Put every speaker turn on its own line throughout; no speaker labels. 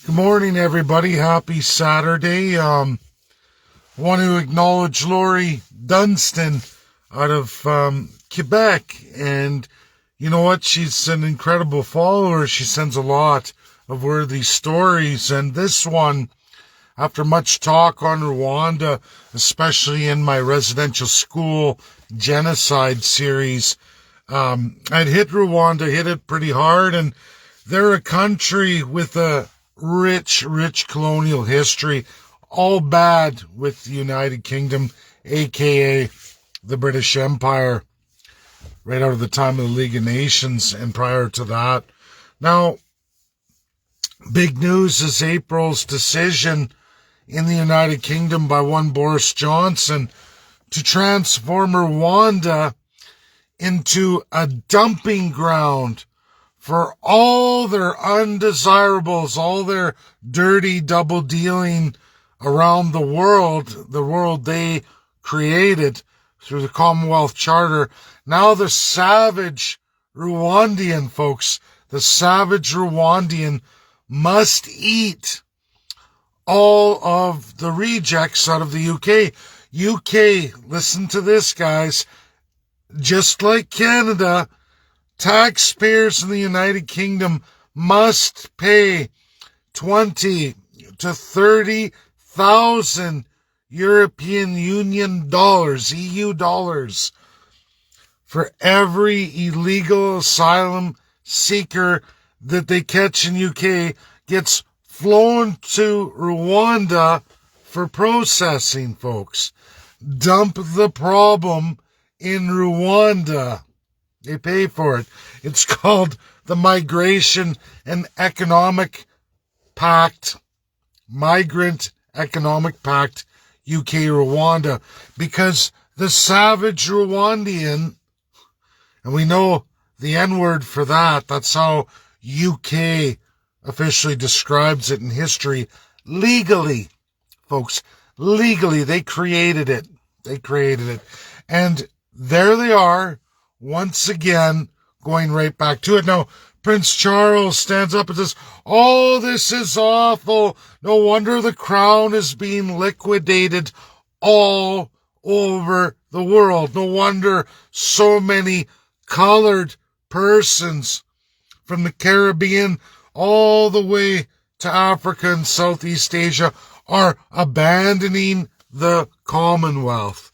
Good morning, everybody. Happy Saturday. Want to acknowledge Lori Dunstan out of Quebec. And you know what? She's an incredible follower. She sends a lot of worthy stories. And this one, after much talk on Rwanda, especially in my residential school genocide series, I'd hit Rwanda, hit it pretty hard. And they're a country with a rich colonial history, all bad with the United Kingdom, aka the British Empire, right out of the time of the League of Nations and prior to that. Now, big news is April's decision in the United Kingdom by one Boris Johnson to transform Rwanda into a dumping ground for all their undesirables, all their dirty double dealing around the world they created through the Commonwealth Charter. Now the savage Rwandan, folks, the savage Rwandan must eat all of the rejects out of the UK. UK, listen to this, guys, just like Canada, taxpayers in the United Kingdom must pay 20 to 30,000 European Union dollars, EU dollars, for every illegal asylum seeker that they catch in UK gets flown to Rwanda for processing, folks. Dump the problem in Rwanda. They pay for it. It's called the Migration and Economic Pact, Migrant Economic Pact, UK Rwanda, because the savage Rwandan, and we know the N-word for that, that's how UK officially describes it in history, legally, folks, legally, they created it. And there they are, once again, going right back to it. Now, Prince Charles stands up and says, "Oh, this is awful. No wonder the crown is being liquidated all over the world. No wonder so many colored persons from the Caribbean all the way to Africa and Southeast Asia are abandoning the Commonwealth."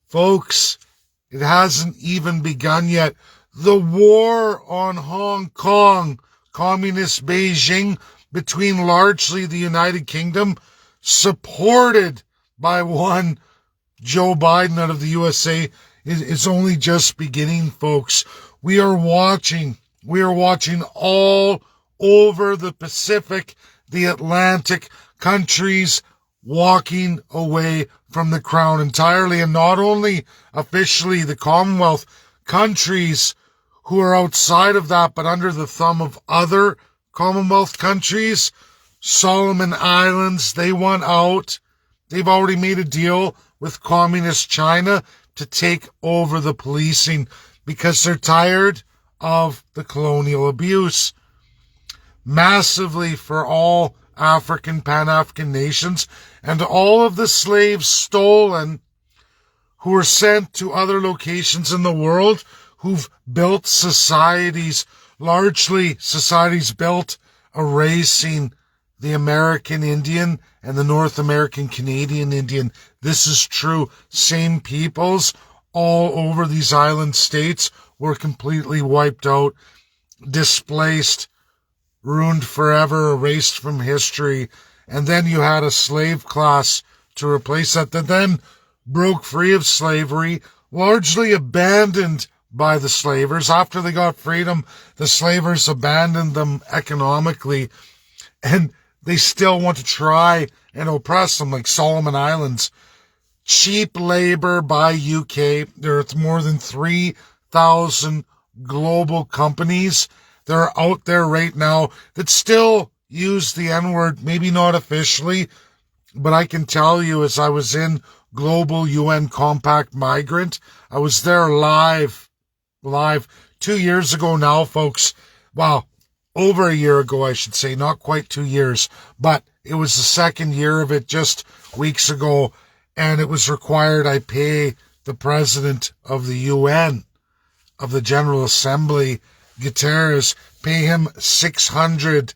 Folks, it hasn't even begun yet. The war on Hong Kong, communist Beijing, between largely the United Kingdom, supported by one Joe Biden out of the USA, is only just beginning, folks. We are watching all over the Pacific, the Atlantic, countries walking away from the crown entirely, and not only officially the Commonwealth, countries who are outside of that but under the thumb of other Commonwealth countries. Solomon Islands, they want out. They've already made a deal with communist China to take over the policing because they're tired of the colonial abuse. Massively for all African, Pan-African nations, and all of the slaves stolen who were sent to other locations in the world, who've built societies, largely societies built erasing the American Indian and the North American Canadian Indian. This is true. Same peoples all over these island states were completely wiped out, displaced, ruined forever, erased from history. And then you had a slave class to replace that then broke free of slavery, largely abandoned by the slavers. After they got freedom, the slavers abandoned them economically, and they still want to try and oppress them, like Solomon Islands. Cheap labor by UK. There are more than 3,000 global companies that are out there right now that still use the N-word, maybe not officially, but I can tell you, as I was in Global UN Compact Migrant, I was there live 2 years ago now, folks. Wow, over a year ago, I should say, not quite 2 years, but it was the second year of it just weeks ago, and it was required I pay the president of the UN, of the General Assembly, Guterres, pay him 600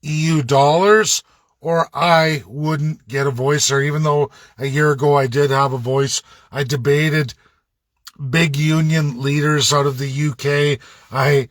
EU dollars, or I wouldn't get a voice there. Even though a year ago I did have a voice, I debated big union leaders out of the UK. I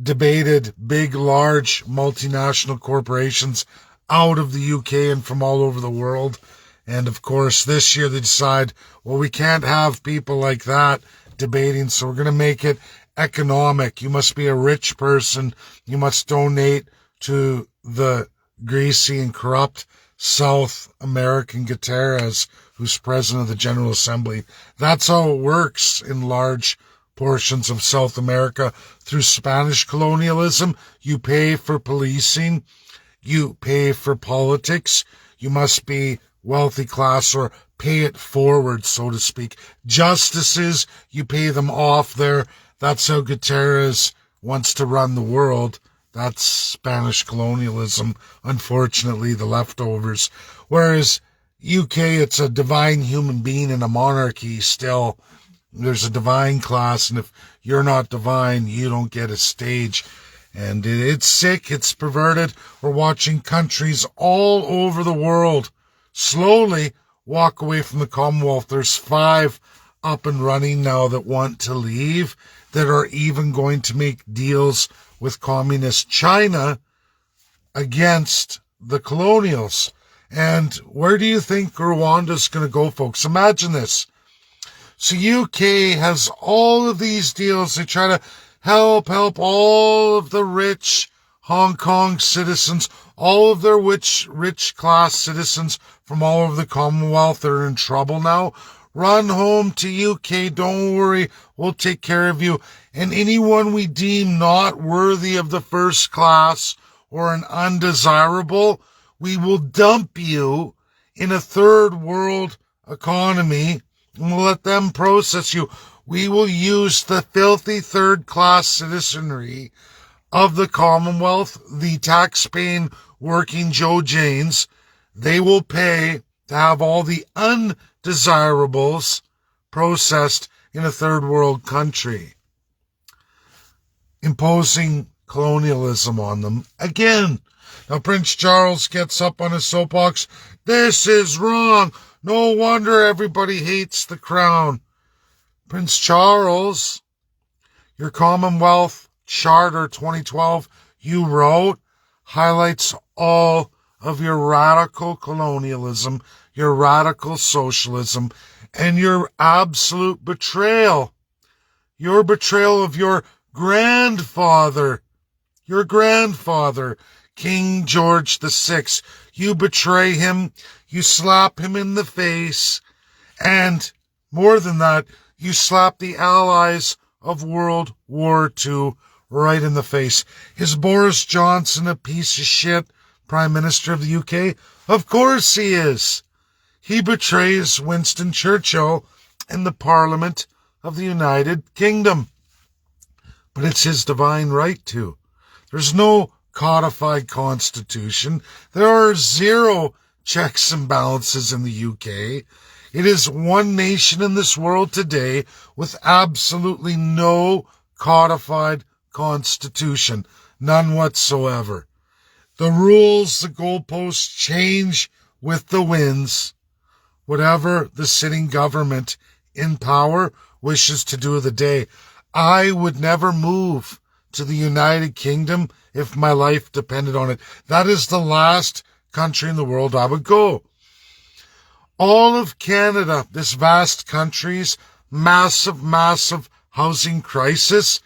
debated big, large multinational corporations out of the UK and from all over the world. And of course, this year they decide, well, we can't have people like that debating, so we're going to make it economic. You must be a rich person. You must donate to the greasy and corrupt South American Guterres, who's president of the General Assembly. That's how it works in large portions of South America. Through Spanish colonialism, you pay for policing, you pay for politics, you must be wealthy class or pay it forward, so to speak. Justices, you pay them off there. That's how Guterres wants to run the world. That's Spanish colonialism, unfortunately, the leftovers. Whereas UK, it's a divine human being in a monarchy still. There's a divine class, and if you're not divine, you don't get a stage. And it's sick, it's perverted. We're watching countries all over the world slowly walk away from the Commonwealth. There's 5 up and running now that want to leave, that are even going to make deals with communist China against the colonials. And where do you think Rwanda's going to go, folks? Imagine this. So UK has all of these deals. They try to help all of the rich Hong Kong citizens, all of their rich class citizens from all over the Commonwealth that are in trouble now. Run home to UK. Don't worry. We'll take care of you. And anyone we deem not worthy of the first class or an undesirable, we will dump you in a third world economy and we'll let them process you. We will use the filthy third class citizenry of the Commonwealth, the tax-paying working Joe Janes. They will pay to have all the undesirables processed in a third world country, imposing colonialism on them again. Now Prince Charles gets up on his soapbox. This is wrong. No wonder everybody hates the crown. Prince Charles, your Commonwealth Charter 2012 you wrote highlights all of your radical colonialism, your radical socialism, and your absolute betrayal. Your betrayal of your grandfather, King George VI. You betray him, you slap him in the face, and more than that, you slap the allies of World War II right in the face. Is Boris Johnson a piece of shit Prime Minister of the UK? Of course he is. He betrays Winston Churchill and the Parliament of the United Kingdom. But it's his divine right to. There's no codified constitution. There are 0 checks and balances in the UK. It is one nation in this world today with absolutely no codified constitution. None whatsoever. The rules, the goalposts change with the winds. Whatever the sitting government in power wishes to do of the day. I would never move to the United Kingdom if my life depended on it. That is the last country in the world I would go. All of Canada, this vast country's massive housing crisis,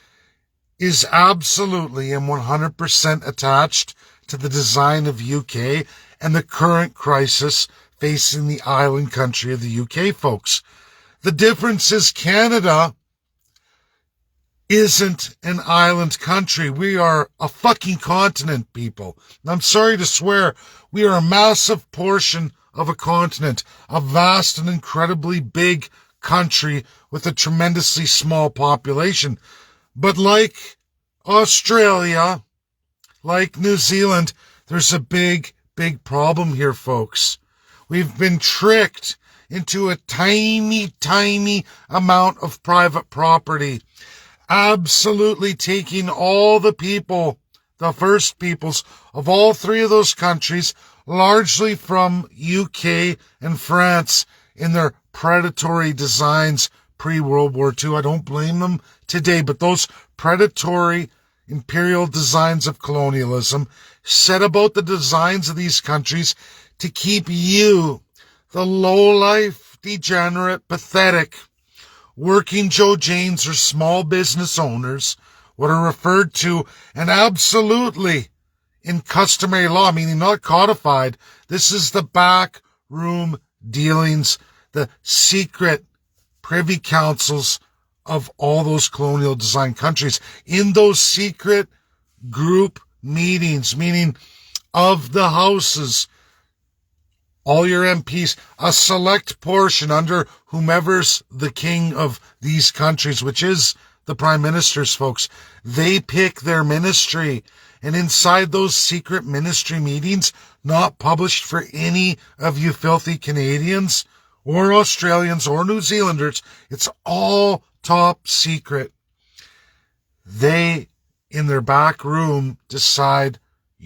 is absolutely and 100% attached to the design of UK and the current crisis facing the island country of the UK, folks. The difference is Canada isn't an island country. We are a fucking continent, people. And I'm sorry to swear, we are a massive portion of a continent, a vast and incredibly big country with a tremendously small population. But like Australia, like New Zealand, there's a big, big problem here, folks. We've been tricked into a tiny, tiny amount of private property, absolutely taking all the people, the First Peoples of all three of those countries, largely from UK and France, in their predatory designs pre-World War II. I don't blame them today, but those predatory imperial designs of colonialism set about the designs of these countries to keep you, the low-life, degenerate, pathetic, working Joe Janes or small business owners, what are referred to, and absolutely in customary law, meaning not codified. This is the back room dealings, the secret privy councils of all those colonial design countries. In those secret group meetings, meaning of the houses, all your MPs, a select portion under whomever's the king of these countries, which is the prime ministers, folks, they pick their ministry. And inside those secret ministry meetings, not published for any of you filthy Canadians or Australians or New Zealanders, it's all top secret. They, in their back room, decide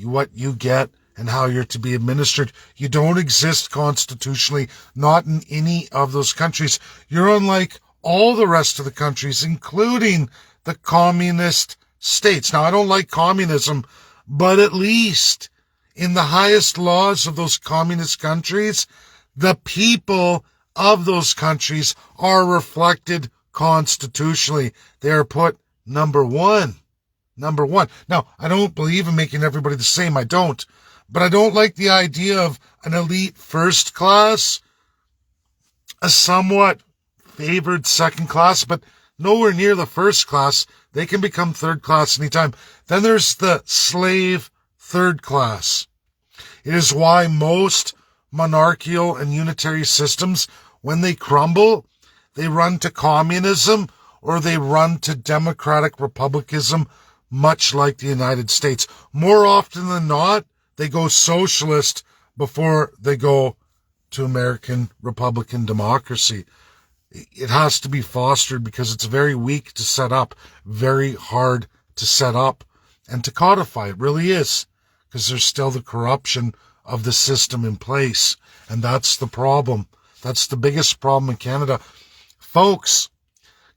what you get and how you're to be administered. You don't exist constitutionally, not in any of those countries. You're unlike all the rest of the countries, including the communist states. Now, I don't like communism, but at least in the highest laws of those communist countries, the people of those countries are reflected constitutionally. They are put number one. Number one. Now, I don't believe in making everybody the same. I don't. But I don't like the idea of an elite first class, a somewhat favored second class, but nowhere near the first class. They can become third class anytime. Then there's the slave third class. It is why most monarchical and unitary systems, when they crumble, they run to communism or they run to democratic republicanism, much like the United States. More often than not, they go socialist before they go to American Republican democracy. It has to be fostered because it's very weak to set up, very hard to set up and to codify. It really is, because there's still the corruption of the system in place. And that's the problem. That's the biggest problem in Canada. Folks,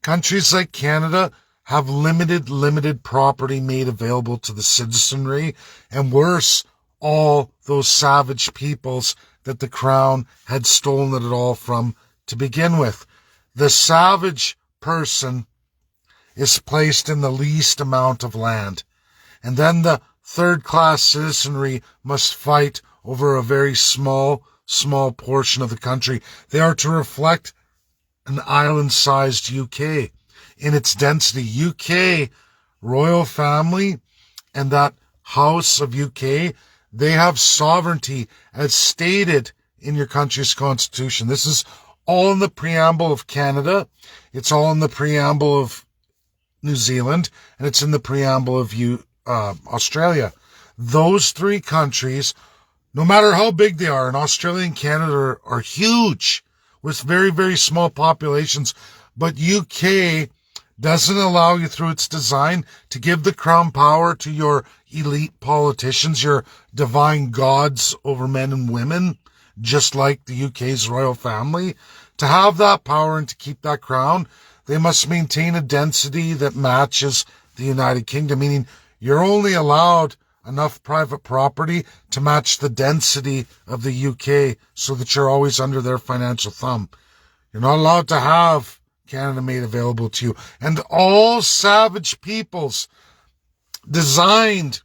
countries like Canada have limited property made available to the citizenry, and worse, all those savage peoples that the crown had stolen it all from to begin with. The savage person is placed in the least amount of land, and then the third-class citizenry must fight over a very small portion of the country. They are to reflect an island-sized UK in its density. UK royal family and that House of UK, they have sovereignty as stated in your country's constitution. This is all in the preamble of Canada. It's all in the preamble of New Zealand, and it's in the preamble of Australia. Those three countries, no matter how big they are, and Australia and Canada are huge with very, very small populations, but UK doesn't allow you through its design to give the crown power to your elite politicians, your divine gods over men and women, just like the UK's royal family. To have that power and to keep that crown, they must maintain a density that matches the United Kingdom, meaning you're only allowed enough private property to match the density of the UK so that you're always under their financial thumb. You're not allowed to have Canada made available to you. And all savage peoples designed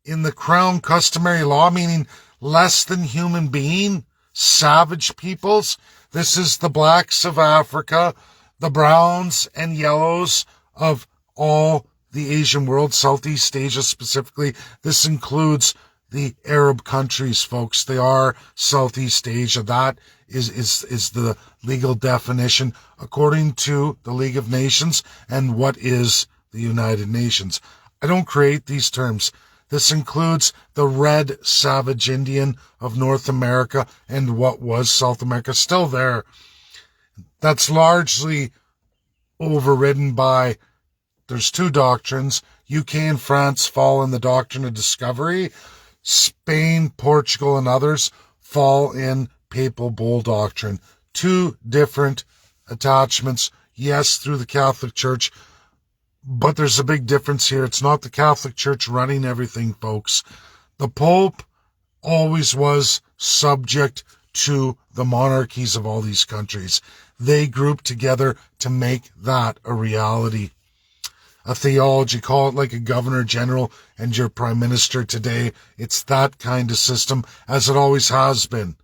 in the crown customary law, meaning less than human being, savage peoples. This is the blacks of Africa, the browns and yellows of all the Asian world, Southeast Asia specifically. This includes the Arab countries, folks. They are Southeast Asia. That is the legal definition according to the League of Nations and what is the United Nations. I don't create these terms. This includes the red savage Indian of North America and what was South America, still there. That's largely overridden by, there's two doctrines. UK and France fall in the doctrine of discovery. Spain, Portugal, and others fall in papal bull doctrine. Two different attachments, yes, through the Catholic Church, but there's a big difference here. It's not the Catholic Church running everything, folks. The Pope always was subject to the monarchies of all these countries. They group together to make that a reality. A theology, call it like a governor general and your prime minister today. It's that kind of system, as it always has been.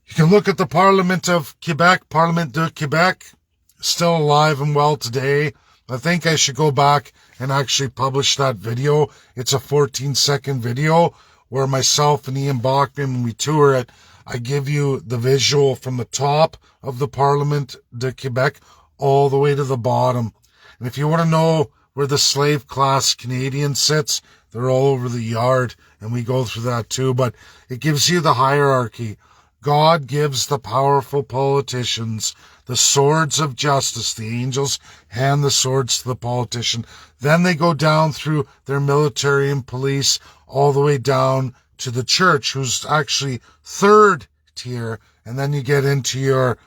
You can look at the Parliament of Quebec, Parlement de Quebec, still alive and well today. I think I should go back and actually publish that video. It's a 14-second video where myself and Ian Bjorkman, when we tour it, I give you the visual from the top of the Parlement de Quebec all the way to the bottom. And if you want to know where the slave class Canadian sits, they're all over the yard, and we go through that too. But it gives you the hierarchy. God gives the powerful politicians the swords of justice. The angels hand the swords to the politician. Then they go down through their military and police all the way down to the church, who's actually third tier. And then you get into your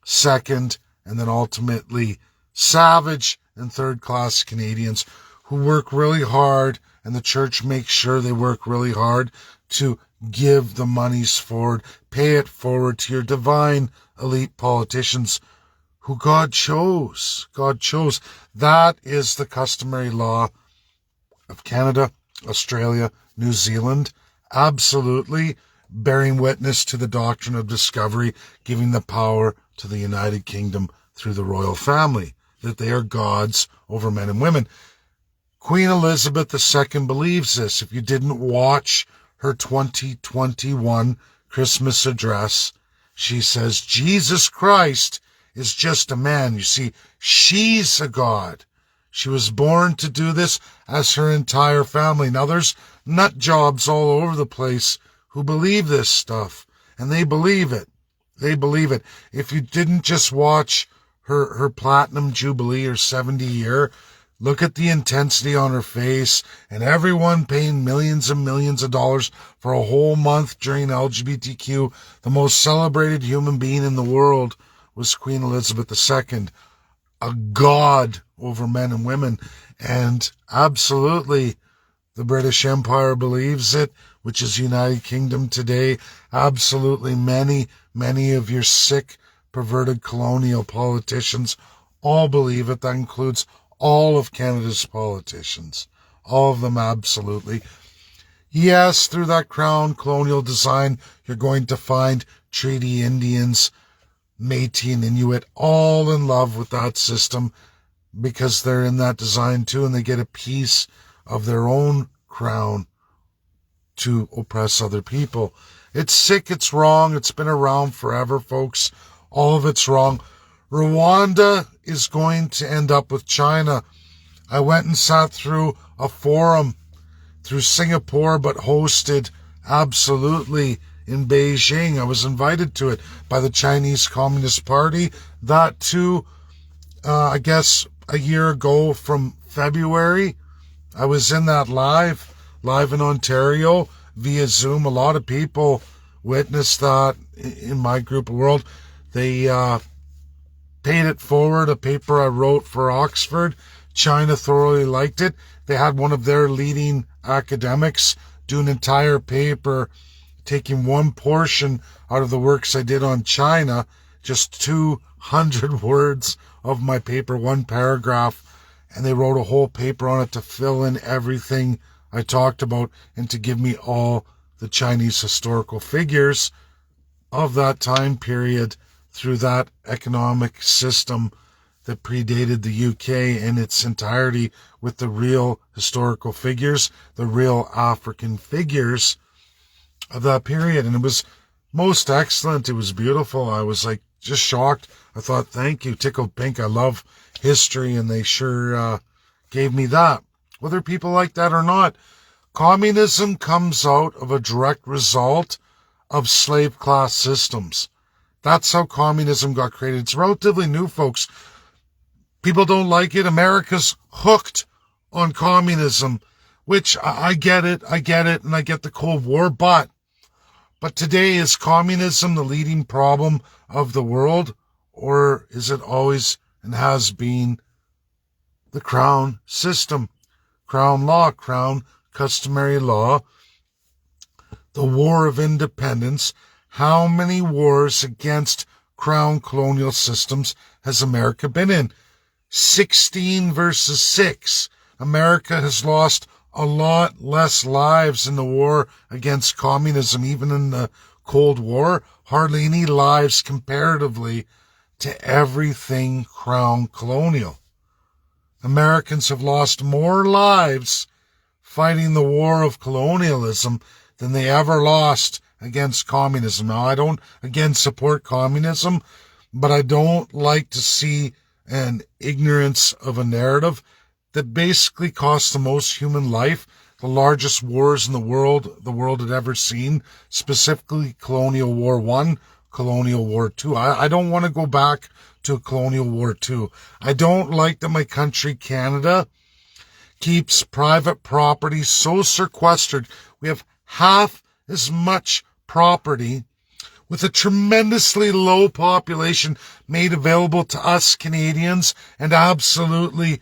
second and then ultimately savage and third-class Canadians who work really hard, and the church makes sure they work really hard to give the monies forward, pay it forward to your divine elite politicians who God chose. God chose. That is the customary law of Canada, Australia, New Zealand, absolutely bearing witness to the doctrine of discovery, giving the power to the United Kingdom through the royal family, that they are gods over men and women. Queen Elizabeth II believes this. If you didn't watch her 2021 Christmas address, she says Jesus Christ is just a man. You see, she's a god. She was born to do this, as her entire family. Now, there's nut jobs all over the place who believe this stuff, and they believe it. They believe it. If you didn't just watch her platinum jubilee, her 70 year, look at the intensity on her face, and everyone paying millions and millions of dollars for a whole month during LGBTQ. The most celebrated human being in the world was Queen Elizabeth II, a god over men and women. And absolutely, the British Empire believes it, which is United Kingdom today. Absolutely, many of your sick, perverted colonial politicians all believe it. That includes all of Canada's politicians. All of them, absolutely. Yes, through that crown colonial design, you're going to find Treaty Indians, Métis and Inuit, all in love with that system because they're in that design too, and they get a piece of their own crown to oppress other people. It's sick, it's wrong, it's been around forever, folks. All of it's wrong. Rwanda is going to end up with China. I went and sat through a forum through Singapore, but hosted absolutely in Beijing. I was invited to it by the Chinese Communist Party. That too, I guess a year ago from February, I was in that live in Ontario via Zoom. A lot of people witnessed that in my group of world. They paid it forward, a paper I wrote for Oxford. China thoroughly liked it. They had one of their leading academics do an entire paper taking one portion out of the works I did on China, just 200 words of my paper, one paragraph, and they wrote a whole paper on it to fill in everything I talked about and to give me all the Chinese historical figures of that time period through that economic system that predated the UK in its entirety, with the real historical figures, the real African figures of that period. And it was most excellent. It was beautiful. I was like just shocked. I thought, thank you, tickled pink. I love history, and they sure gave me that. whether people like that or not. Communism comes out of a direct result of slave class systems. That's how communism got created. It's relatively new, folks. People don't like it. America's hooked on communism, which I get it, and I get the Cold War, but today, is communism the leading problem of the world, or is it always and has been the crown system, crown law, crown customary law, the War of Independence? How many wars against crown colonial systems has America been in? 16 versus 6. America has lost a lot less lives in the war against communism, even in the Cold War. Hardly any lives comparatively to everything crown colonial. Americans have lost more lives fighting the war of colonialism than they ever lost against communism. Now, I don't, again, support communism, but I don't like to see an ignorance of a narrative that basically costs the most human life, the largest wars in the world had ever seen, specifically Colonial War I, Colonial War II. I don't want to go back to Colonial War II. I don't like that my country, Canada, keeps private property so sequestered. We have half as much property with a tremendously low population made available to us Canadians, and absolutely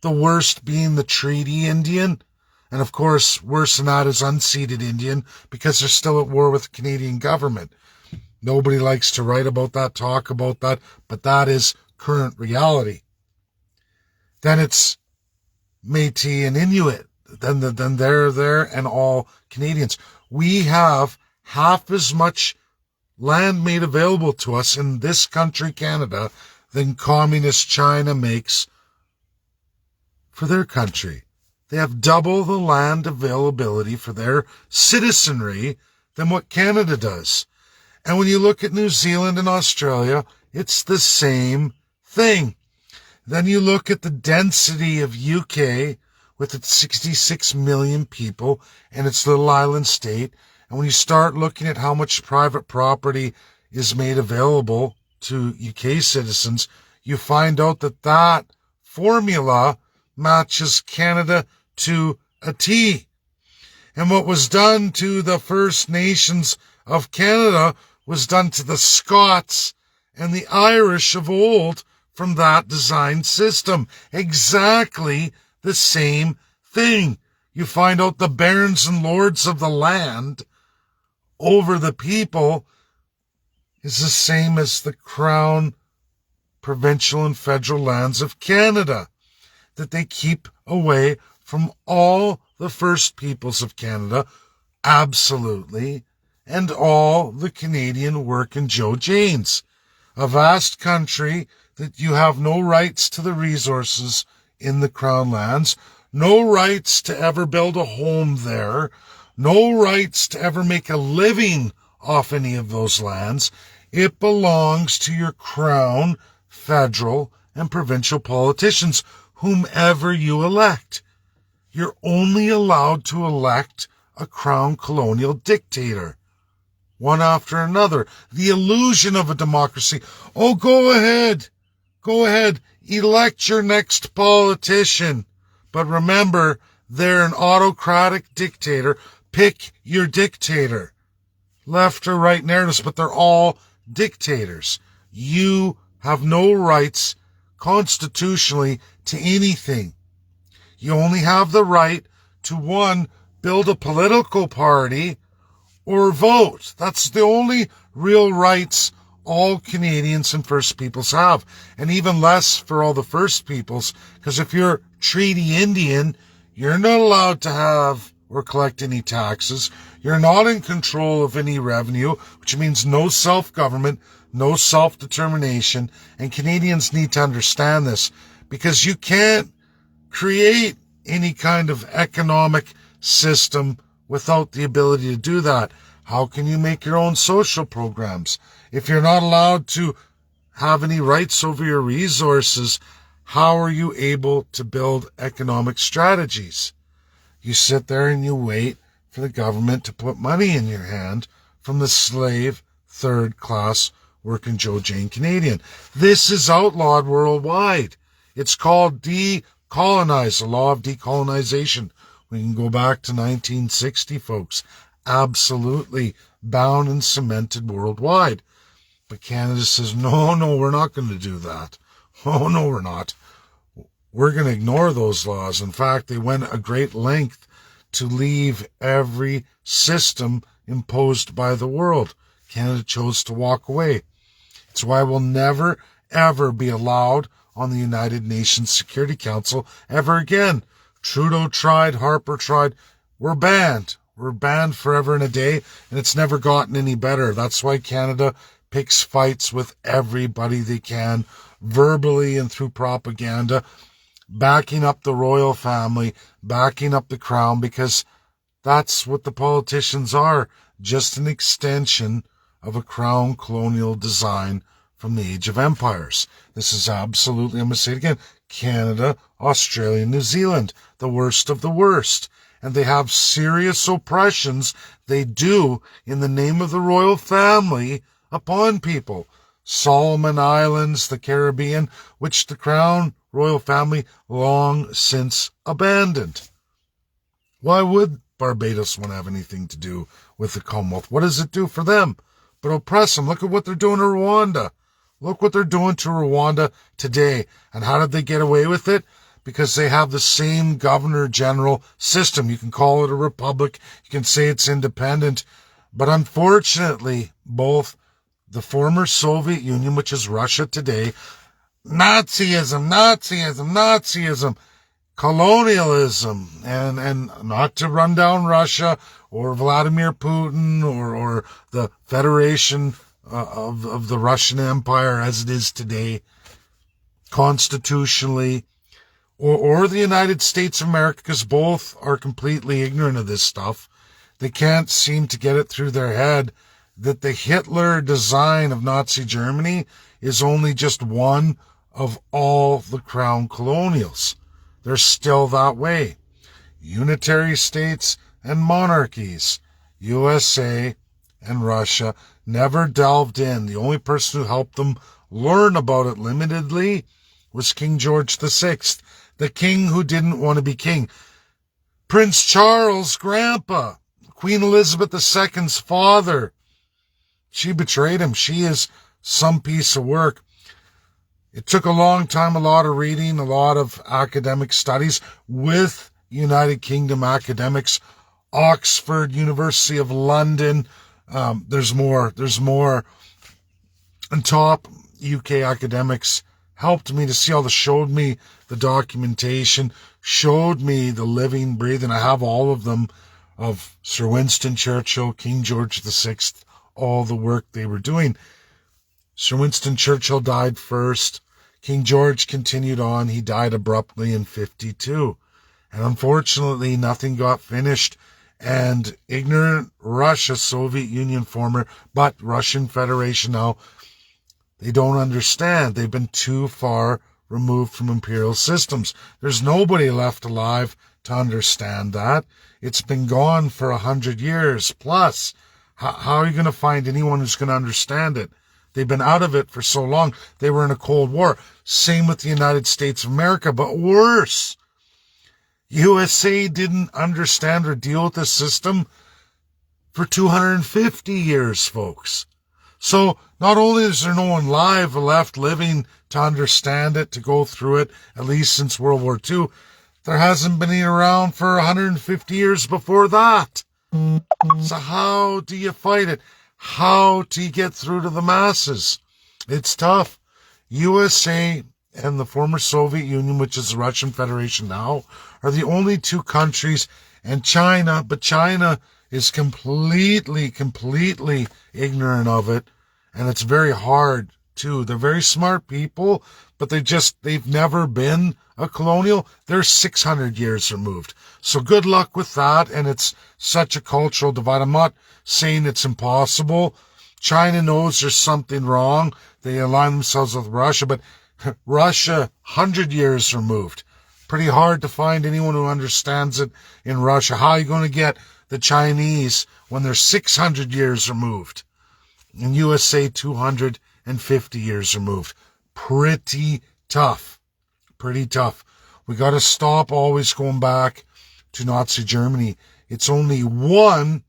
the worst being the treaty Indian. And of course, worse than that is unceded Indian, because they're still at war with the Canadian government. Nobody likes to write about that, talk about that, but that is current reality. Then it's Métis and Inuit. Then they're there, and all Canadians. We have half as much land made available to us in this country, Canada, than communist China makes for their country. They have double the land availability for their citizenry than what Canada does. And when you look at New Zealand and Australia, it's the same thing. Then you look at the density of UK with its 66 million people and its little island state. And when you start looking at how much private property is made available to UK citizens, you find out that that formula matches Canada to a T. And what was done to the First Nations of Canada was done to the Scots and the Irish of old from that design system. Exactly the same thing. You find out the barons and lords of the land over the people is the same as the crown, provincial and federal lands of Canada, that they keep away from all the First Peoples of Canada, absolutely, and all the Canadian working Joe Janes. A vast country that you have no rights to the resources in the Crown lands, no rights to ever build a home there, no rights to ever make a living off any of those lands. It belongs to your Crown, federal, and provincial politicians, whomever you elect. You're only allowed to elect a Crown colonial dictator, one after another. The illusion of a democracy. Oh, go ahead, elect your next politician. But remember, they're an autocratic dictator. Pick your dictator. Left or right narratives, but they're all dictators. You have no rights constitutionally to anything. You only have the right to, one, build a political party or vote. That's the only real rights all Canadians and First Peoples have. And even less for all the First Peoples, because if you're Treaty Indian, you're not allowed to have or collect any taxes. You're not in control of any revenue, which means no self-government, no self-determination. And Canadians need to understand this, because you can't create any kind of economic system without the ability to do that. How can you make your own social programs? If you're not allowed to have any rights over your resources, How are you able to build economic strategies? You sit there and you wait for the government to put money in your hand from the slave, third-class, working Joe Jane Canadian. This is outlawed worldwide. It's called decolonize, the law of decolonization. We can go back to 1960, folks. Absolutely bound and cemented worldwide. But Canada says, no, we're not going to do that. Oh, no, we're not. We're going to ignore those laws. In fact, they went a great length to leave every system imposed by the world. Canada chose to walk away. It's why we'll never, ever be allowed on the United Nations Security Council ever again. Trudeau tried, Harper tried. We're banned. We're banned forever and a day, and it's never gotten any better. That's why Canada picks fights with everybody they can, verbally and through propaganda, backing up the royal family, backing up the crown, because that's what the politicians are, just an extension of a crown colonial design from the age of empires. This is absolutely, I'm going to say it again, Canada, Australia, New Zealand, the worst of the worst. And they have serious oppressions they do in the name of the royal family upon people. Solomon Islands, the Caribbean, which the crown royal family long since abandoned. Why would Barbados want to have anything to do with the Commonwealth? What does it do for them but oppress them? Look at what they're doing to Rwanda. Look what they're doing to Rwanda today. And how did they get away with it? Because they have the same governor-general system. You can call it a republic. You can say it's independent. But unfortunately, both the former Soviet Union, which is Russia today, Nazism, colonialism, and not to run down Russia or Vladimir Putin or the Federation of the Russian Empire as it is today, constitutionally, or the United States of America, because both are completely ignorant of this stuff. They can't seem to get it through their head that the Hitler design of Nazi Germany is only just one of all the crown colonials. They're still that way. Unitary states and monarchies, USA and Russia, never delved in. The only person who helped them learn about it limitedly was King George VI, the king who didn't want to be king. Prince Charles' grandpa, Queen Elizabeth II's father, she betrayed him. She is some piece of work. It took a long time, a lot of reading, a lot of academic studies with United Kingdom academics, Oxford, University of London. There's more. And top UK academics helped me to see all showed me the documentation, showed me the living, breathing. I have all of them of Sir Winston Churchill, King George VI, all the work they were doing. Sir Winston Churchill died first. King George continued on. He died abruptly in 52. And unfortunately, nothing got finished. And ignorant Russia, Soviet Union former, but Russian Federation now, they don't understand. They've been too far removed from imperial systems. There's nobody left alive to understand that. It's been gone for 100 years plus. How are you going to find anyone who's going to understand it? They've been out of it for so long. They were in a Cold War. Same with the United States of America, but worse. USA didn't understand or deal with the system for 250 years, folks. So not only is there no one live left living to understand it, to go through it, at least since World War II, there hasn't been any around for 150 years before that. So how do you fight it? How do you get through to the masses? It's tough. USA and the former Soviet Union, which is the Russian Federation now, are the only two countries, and China, but China is completely ignorant of it, and it's very hard too. They're very smart people, but they've never been a colonial. They're 600 years removed. So good luck with that, and it's such a cultural divide. I'm not saying it's impossible. China knows there's something wrong. They align themselves with Russia, but Russia, 100 years removed. Pretty hard to find anyone who understands it in Russia. How are you going to get the Chinese when they're 600 years removed? In USA, 250 years removed. Pretty tough. Pretty tough. We got to stop always going back to Nazi Germany. It's only one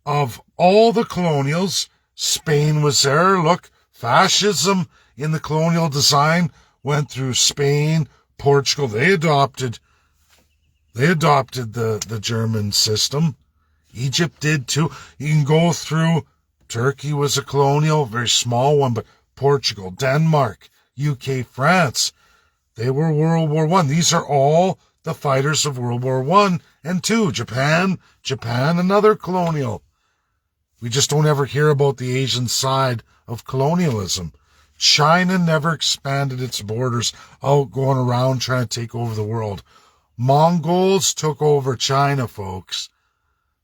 of all the colonials. Spain was there. Look, fascism in the colonial design went through Spain, Portugal. They adopted the German system. Egypt did too. You can go through. Turkey was a colonial, very small one, but Portugal, Denmark, UK, France, they were World War I. These are all the fighters of World War I and II. Japan, another colonial. We just don't ever hear about the Asian side of colonialism. China never expanded its borders out going around trying to take over the world. Mongols took over China, folks.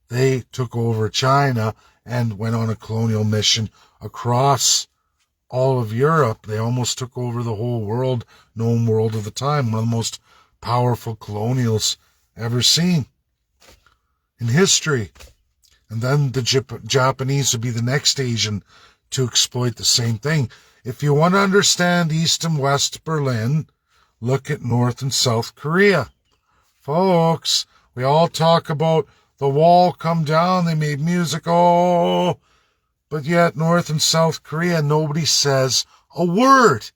They took over China and went on a colonial mission across all of Europe. They almost took over the whole world, known world of the time. One of the most powerful colonials ever seen in history. And then the Japanese would be the next Asian to exploit the same thing. If you want to understand East and West Berlin, look at North and South Korea. Folks, we all talk about the wall come down, they made music, oh, but yet North and South Korea, nobody says a word.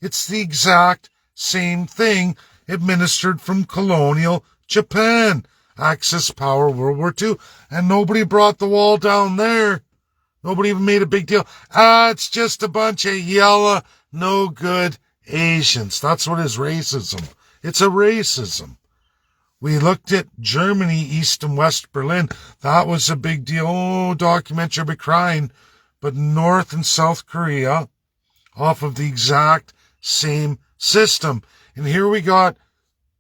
It's the exact same thing administered from colonial Japan. Axis power, World War II, and nobody brought the wall down there. Nobody even made a big deal. It's just a bunch of yellow, no good Asians. That's what is racism. It's a racism. We looked at Germany, East and West Berlin. That was a big deal. Oh, documentary be crying. But North and South Korea, off of the exact same system. And here we got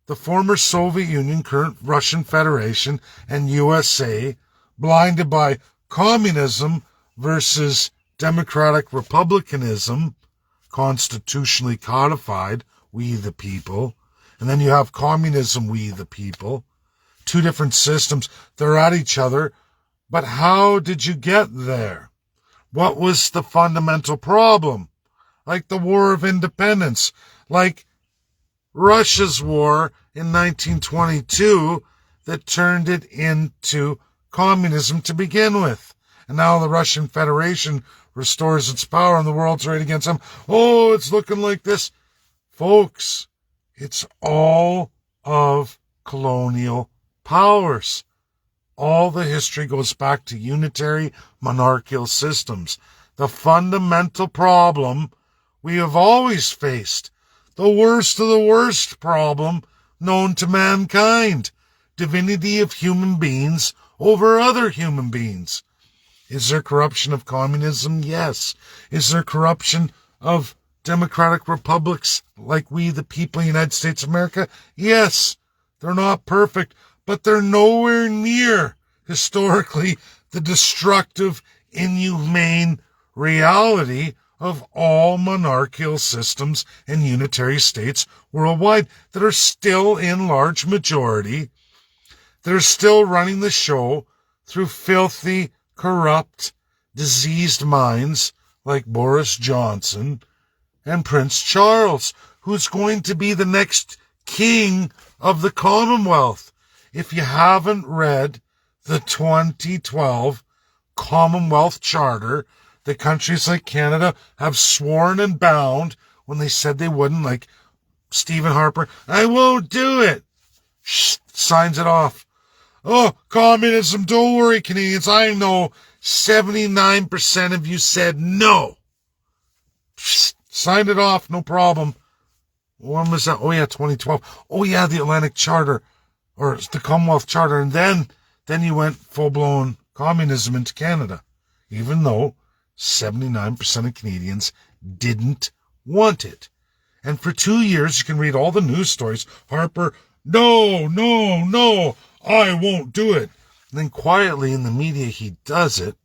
the former Soviet Union, current Russian Federation, and USA, blinded by communism versus democratic republicanism, constitutionally codified, we the people. And then you have communism, we the people. Two different systems. They're at each other. But how did you get there? What was the fundamental problem? Like the War of Independence, like Russia's war in 1922 that turned it into communism to begin with. And now the Russian Federation restores its power and the world's right against them. Oh, it's looking like this. Folks, it's all of colonial powers. All the history goes back to unitary monarchical systems. The fundamental problem we have always faced. The worst of the worst problem known to mankind. Divinity of human beings over other human beings. Is there corruption of communism? Yes. Is there corruption of democratic republics like we, the people of the United States of America? Yes. They're not perfect, but they're nowhere near, historically, the destructive, inhumane reality of all monarchical systems and unitary states worldwide that are still in large majority, that are still running the show through filthy, corrupt, diseased minds like Boris Johnson and Prince Charles, who's going to be the next king of the Commonwealth. If you haven't read the 2012 Commonwealth Charter, the countries like Canada have sworn and bound when they said they wouldn't, like Stephen Harper, I won't do it. Signs it off. Oh, communism, don't worry, Canadians. I know 79% of you said no. Signed it off, no problem. When was that? Oh, yeah, 2012. Oh, yeah, the Atlantic Charter, or the Commonwealth Charter. And then you went full-blown communism into Canada, even though 79% of Canadians didn't want it. And for 2 years, you can read all the news stories. Harper, no, I won't do it. And then quietly in the media, he does it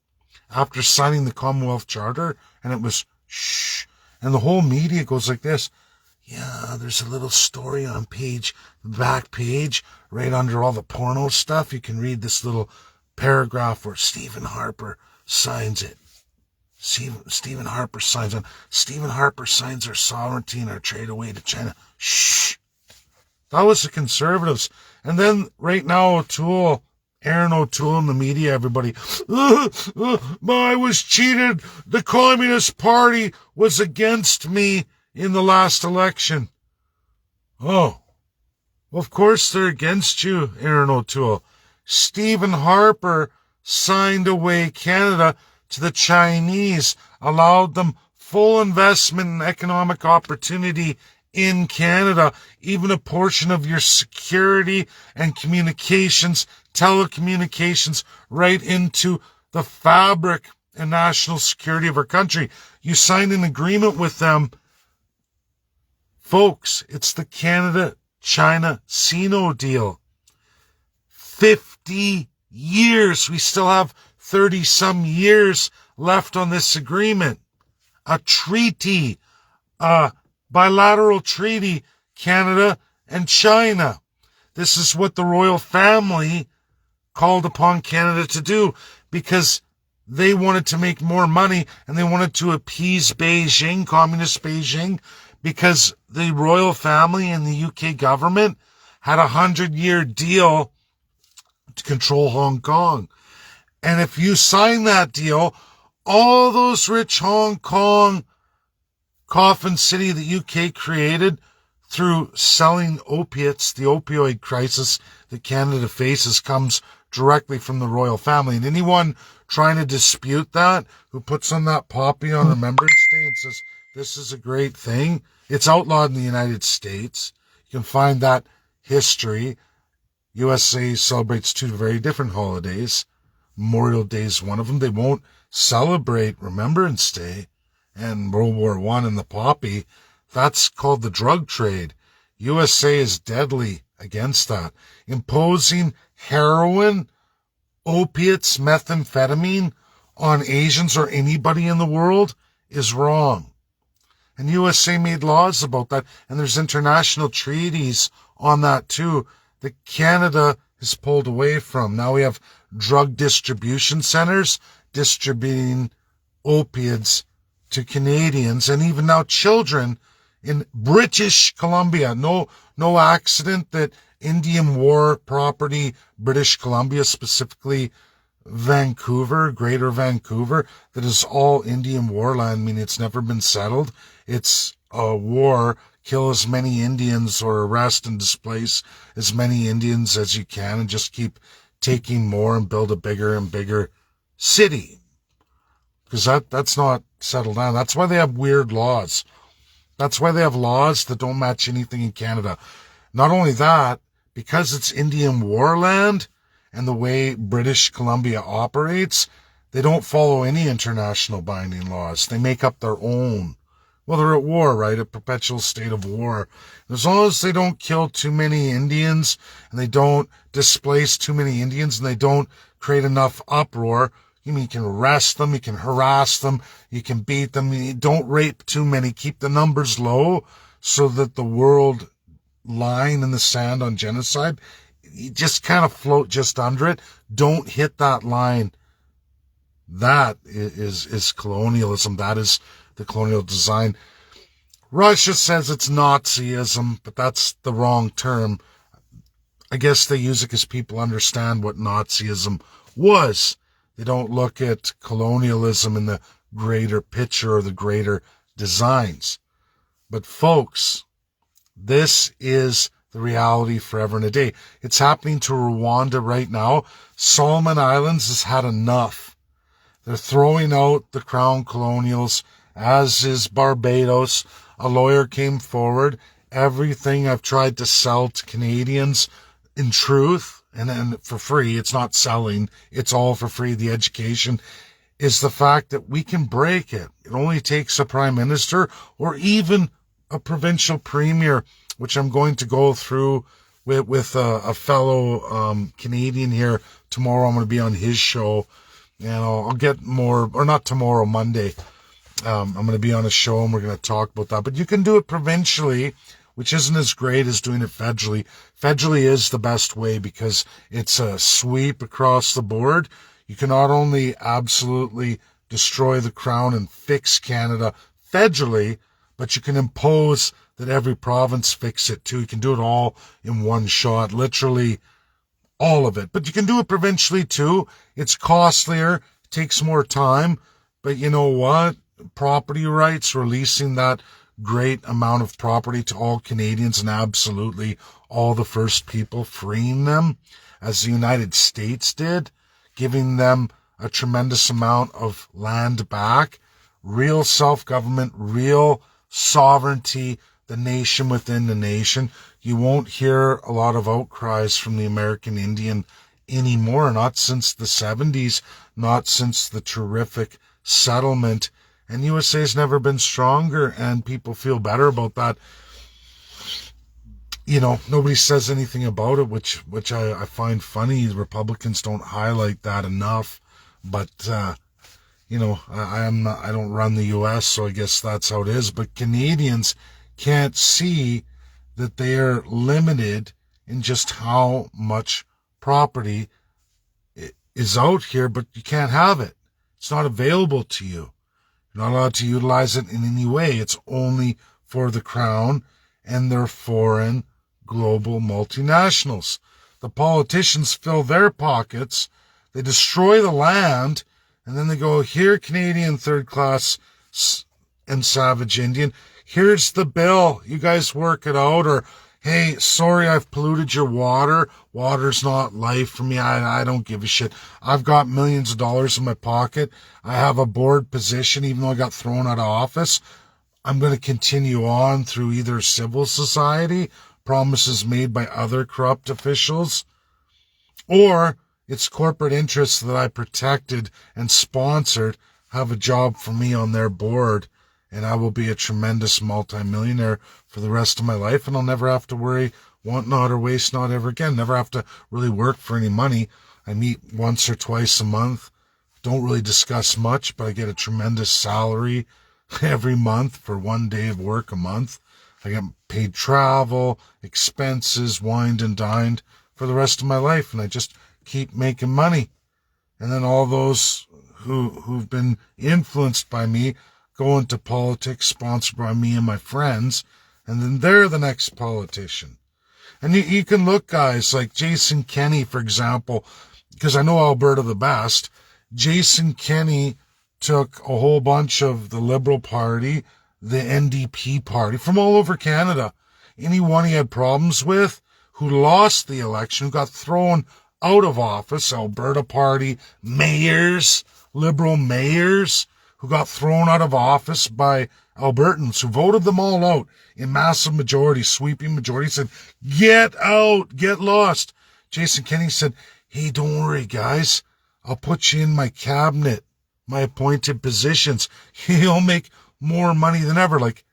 after signing the Commonwealth Charter, and it was shh. And the whole media goes like this. Yeah, there's a little story on back page, right under all the porno stuff. You can read this little paragraph where Stephen Harper signs it. Stephen Harper signs on. Stephen Harper signs our sovereignty and our trade away to China. Shh. That was the conservatives. And then right now, Aaron O'Toole in the media, everybody, I was cheated. The Communist Party was against me in the last election. Oh, well, of course they're against you, Aaron O'Toole. Stephen Harper signed away Canada to the Chinese, allowed them full investment and economic opportunity in Canada, even a portion of your security and communications, telecommunications, right into the fabric and national security of our country. You signed an agreement with them. Folks, it's the Canada-China-Sino deal. 50 years. We still have 30-some years left on this agreement. A treaty, a bilateral treaty, Canada and China. This is what the royal family called upon Canada to do because they wanted to make more money and they wanted to appease Beijing, communist Beijing, because the royal family and the UK government had a 100-year deal to control Hong Kong. And if you sign that deal, all those rich Hong Kong coffin city the UK created through selling opiates, the opioid crisis that Canada faces comes directly from the royal family. And anyone trying to dispute that, who puts on that poppy on Remembrance Day and says, this is a great thing, it's outlawed in the United States. You can find that history. USA celebrates two very different holidays. Memorial Day is one of them. They won't celebrate Remembrance Day and World War I and the poppy. That's called the drug trade. USA is deadly against that. Imposing heroin, opiates, methamphetamine on Asians or anybody in the world is wrong. And USA made laws about that, and there's international treaties on that too that Canada has pulled away from. Now we have drug distribution centers distributing opiates to Canadians and even now children in British Columbia. No accident that Indian War property, British Columbia, specifically Vancouver, Greater Vancouver, that is all Indian war land, meaning it's never been settled. It's a war. Kill as many Indians or arrest and displace as many Indians as you can and just keep taking more and build a bigger and bigger city. Because that's not settled down. That's why they have weird laws. That's why they have laws that don't match anything in Canada. Not only that, because it's Indian war land and the way British Columbia operates, they don't follow any international binding laws. They make up their own. Well, they're at war, right? A perpetual state of war. As long as they don't kill too many Indians and they don't displace too many Indians and they don't create enough uproar, you can arrest them, you can harass them, you can beat them, you don't rape too many, keep the numbers low so that the world line in the sand on genocide, you just kind of float just under it. Don't hit that line. That is colonialism. That is the colonial design. Russia says it's Nazism, but that's the wrong term. I guess they use it because people understand what Nazism was. They don't look at colonialism in the greater picture or the greater designs. But folks, this is the reality forever and a day. It's happening to Rwanda right now. Solomon Islands has had enough. They're throwing out the crown colonials, as is Barbados. A lawyer came forward. Everything I've tried to sell to Canadians, in truth, and for free, it's not selling, it's all for free, the education, is the fact that we can break it. It only takes a prime minister or even a provincial premier, which I'm going to go through with a fellow Canadian here tomorrow. I'm going to be on his show, and I'll get more, or not tomorrow, Monday. I'm going to be on a show and we're going to talk about that. But you can do it provincially, which isn't as great as doing it federally. Federally is the best way because it's a sweep across the board. You can not only absolutely destroy the crown and fix Canada federally, but you can impose that every province fix it too. You can do it all in one shot, literally all of it. But you can do it provincially too. It's costlier, takes more time, but you know what? Property rights, releasing that great amount of property to all Canadians and absolutely all the first people, freeing them as the United States did, giving them a tremendous amount of land back, real self-government, real sovereignty, the nation within the nation. You won't hear a lot of outcries from the American Indian anymore, not since the 70s, not since the terrific settlement. And USA's never been stronger, and people feel better about that. You know, nobody says anything about it, which I find funny. The Republicans don't highlight that enough. But, you know, I don't run the US, so I guess that's how it is. But Canadians can't see that they are limited in just how much property is out here, but you can't have it. It's not available to you. You're not allowed to utilize it in any way. It's only for the crown and their foreign global multinationals. The politicians fill their pockets, they destroy the land, and then they go, here, Canadian third class and savage Indian, here's the bill, you guys work it out. Or, hey, sorry, I've polluted your water. Water's not life for me. I don't give a shit. I've got millions of dollars in my pocket. I have a board position, even though I got thrown out of office. I'm going to continue on through either civil society, promises made by other corrupt officials, or it's corporate interests that I protected and sponsored have a job for me on their board, and I will be a tremendous multimillionaire for the rest of my life, and I'll never have to worry, want not, or waste not ever again. Never have to really work for any money. I meet once or twice a month. Don't really discuss much, but I get a tremendous salary every month for 1 day of work a month. I get paid travel, expenses, wined and dined for the rest of my life, and I just keep making money. And then all those who've been influenced by me go into politics, sponsored by me and my friends, and then they're the next politician. And you can look, guys, like Jason Kenney, for example, because I know Alberta the best. Jason Kenney took a whole bunch of the Liberal Party, the NDP party, from all over Canada. Anyone he had problems with, who lost the election, who got thrown out of office, Alberta Party mayors, Liberal mayors, who got thrown out of office by Albertans, who voted them all out in massive majority, sweeping majority, said, get out, get lost. Jason Kenney said, hey, don't worry, guys. I'll put you in my cabinet, my appointed positions. You'll make more money than ever. Like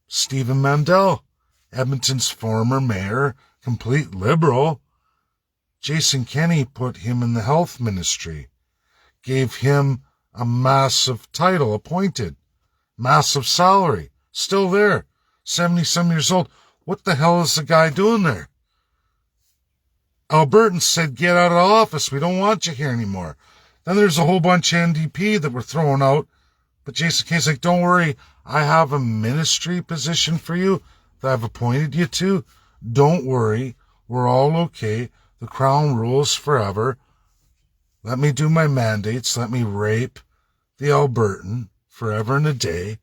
Stephen Mandel, Edmonton's former mayor, complete liberal. Jason Kenney put him in the health ministry, gave him a massive title, appointed, massive salary, still there, 70-some years old. What the hell is the guy doing there? Albertans said, get out of office. We don't want you here anymore. Then there's a whole bunch of NDP that were thrown out. But Jason Kenney's like, don't worry. I have a ministry position for you that I've appointed you to. Don't worry. We're all okay. The crown rules forever. Let me do my mandates. Let me rape the Albertan forever and a day.